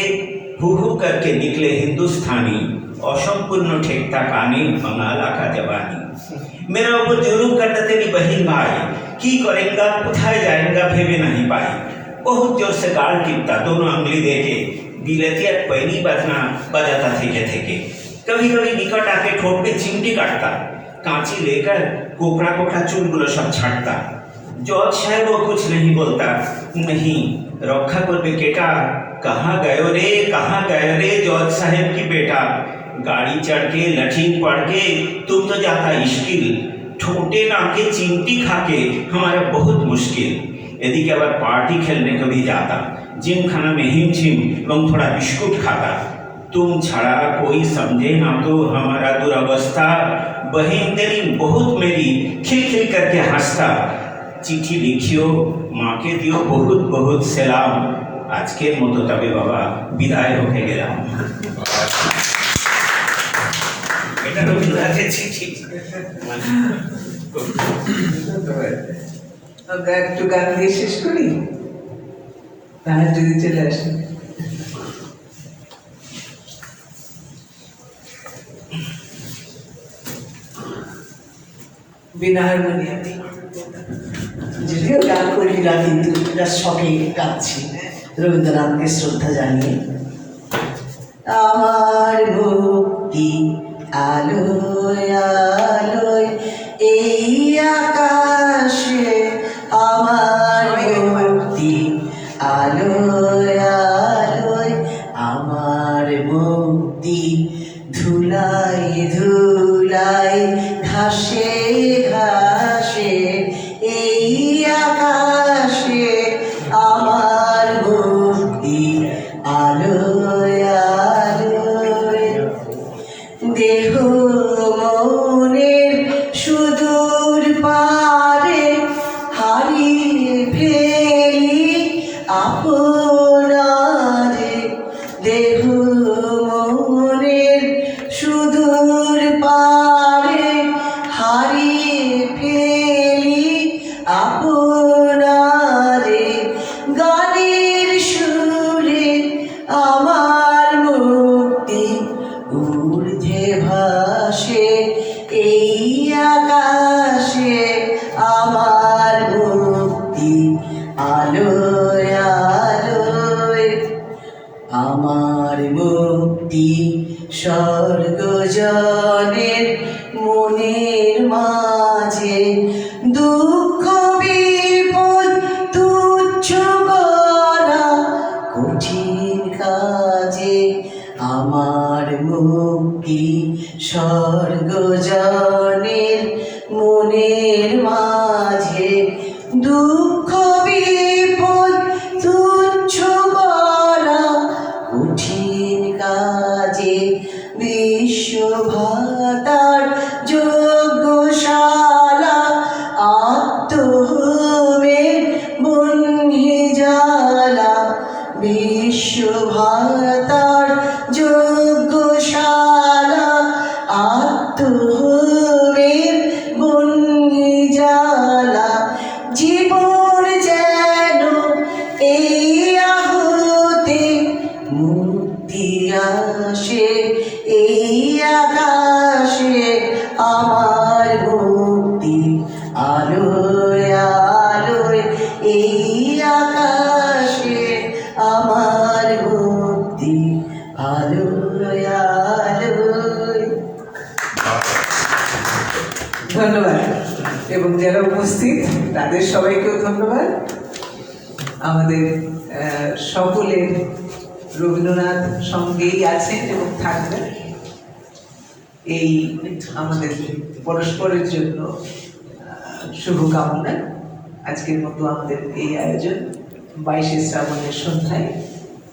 हु हु करके निकले हिंदुस्तानी, असंपूर्ण ठेकता कानी बंगाला का जवानी। मेरा ऊपर जुलूम करता तेरी बहन भाई, की करेंगा उठाए जाएगा भेवे नहीं पाई। बहुत जोर से गाल टिपता दोनों अंगली देके, बिलतिया पैनी बजना बजाता थे। कभी कभी निकट आके ठोट पे चिमटी काटता, कांची लेकर कोकड़ा कोकड़ा चूलगुलो सब छाटता। जज साहेब वो कुछ नहीं बोलता, नहीं रखा कर बेटा, कहाँ गयो रे जज साहेब की बेटा। गाड़ी चढ़ के लठीन पड़ के तुम तो जाता स्किल, छोटे नाम के चिमटी खा के हमारा बहुत मुश्किल। यदि के बाद पार्टी खेलने कभी जाता, जिम खाना में हिम छिम एवं थोड़ा बिस्कुट खाता। तुम छड़ा कोई समझे ना तो हमारा दुरावस्था, बहन तेरी बहुत मेरी खिल खिल करके हंसता। चिट्ठी लिखियो माँ के दियो बहुत बहुत सलाम, आज के मतो तबे बाबा विदाय होके गेलाम। এটা রবীন্দ্রনাথের চিঠি। ধন্যবাদ। আমরা একটু গান দিয়ে শেষ করি, তাহলে যদি চলে আসে। বিনা হারমোনিয়ামে যদিও গান করি না, কিন্তু এটা শখে গাচ্ছি রবীন্দ্রনাথকে শ্রদ্ধা জানিয়ে। আমার ভক্তি আলোয় আলোয় এই আকাশে, আমার ভক্তি আলোয় আলোয়, আমার ভক্তি ধুলায় ধুলায় ঘাসে ঘাসে এই আকাশে, আমার ভক্তি আলোয় আলোয়। দেহ মনের সুদূর পারে হারিয়ে ফেলি আপনারে, দেহ মনের সুদূর পারে হারিয়ে ফেলি আপনারে। গানের সুরে আমার মুক্তি ঊর্ধ্বে ভাসে এই আকাশে, আমার মুক্তি আলোয় আলোয়, আমার মুক্তি স্বর্গ জনের মনের মাঝে। দুঃখ বিপদ তুচ্ছ করা কঠিন কাজে, আমার মুক্তি স্বর্গ জনের মনের মাঝে। দুঃখ বিপদ তুচ্ছ করা কঠিন কাজে, বিশ্বভাতার যজ্ঞশালা আত্মহোমের বহ্নি জ্বালা। বিশ্বভাতার যজ্ঞশালা আত্মহোমের বহ্নি জ্বালা। জীবন যেন এই আহুতি মুক্তি আসে এই আকাশে, আমার মুক্তি আলোয় আলোয় এই আকাশে, আমার মুক্তি আলোয় আলোয়। ধন্যবাদ। এবং যারা উপস্থিত তাদের সবাইকেও ধন্যবাদ। আমাদের সকলের রবীন্দ্রনাথ সঙ্গেই আছেন এবং থাকবেন, এই আমাদের পরস্পরের জন্য শুভকামনা। আজকের মতো আমাদের এই আয়োজন 22শে শ্রাবণের সন্ধ্যায়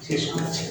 শেষ করছি।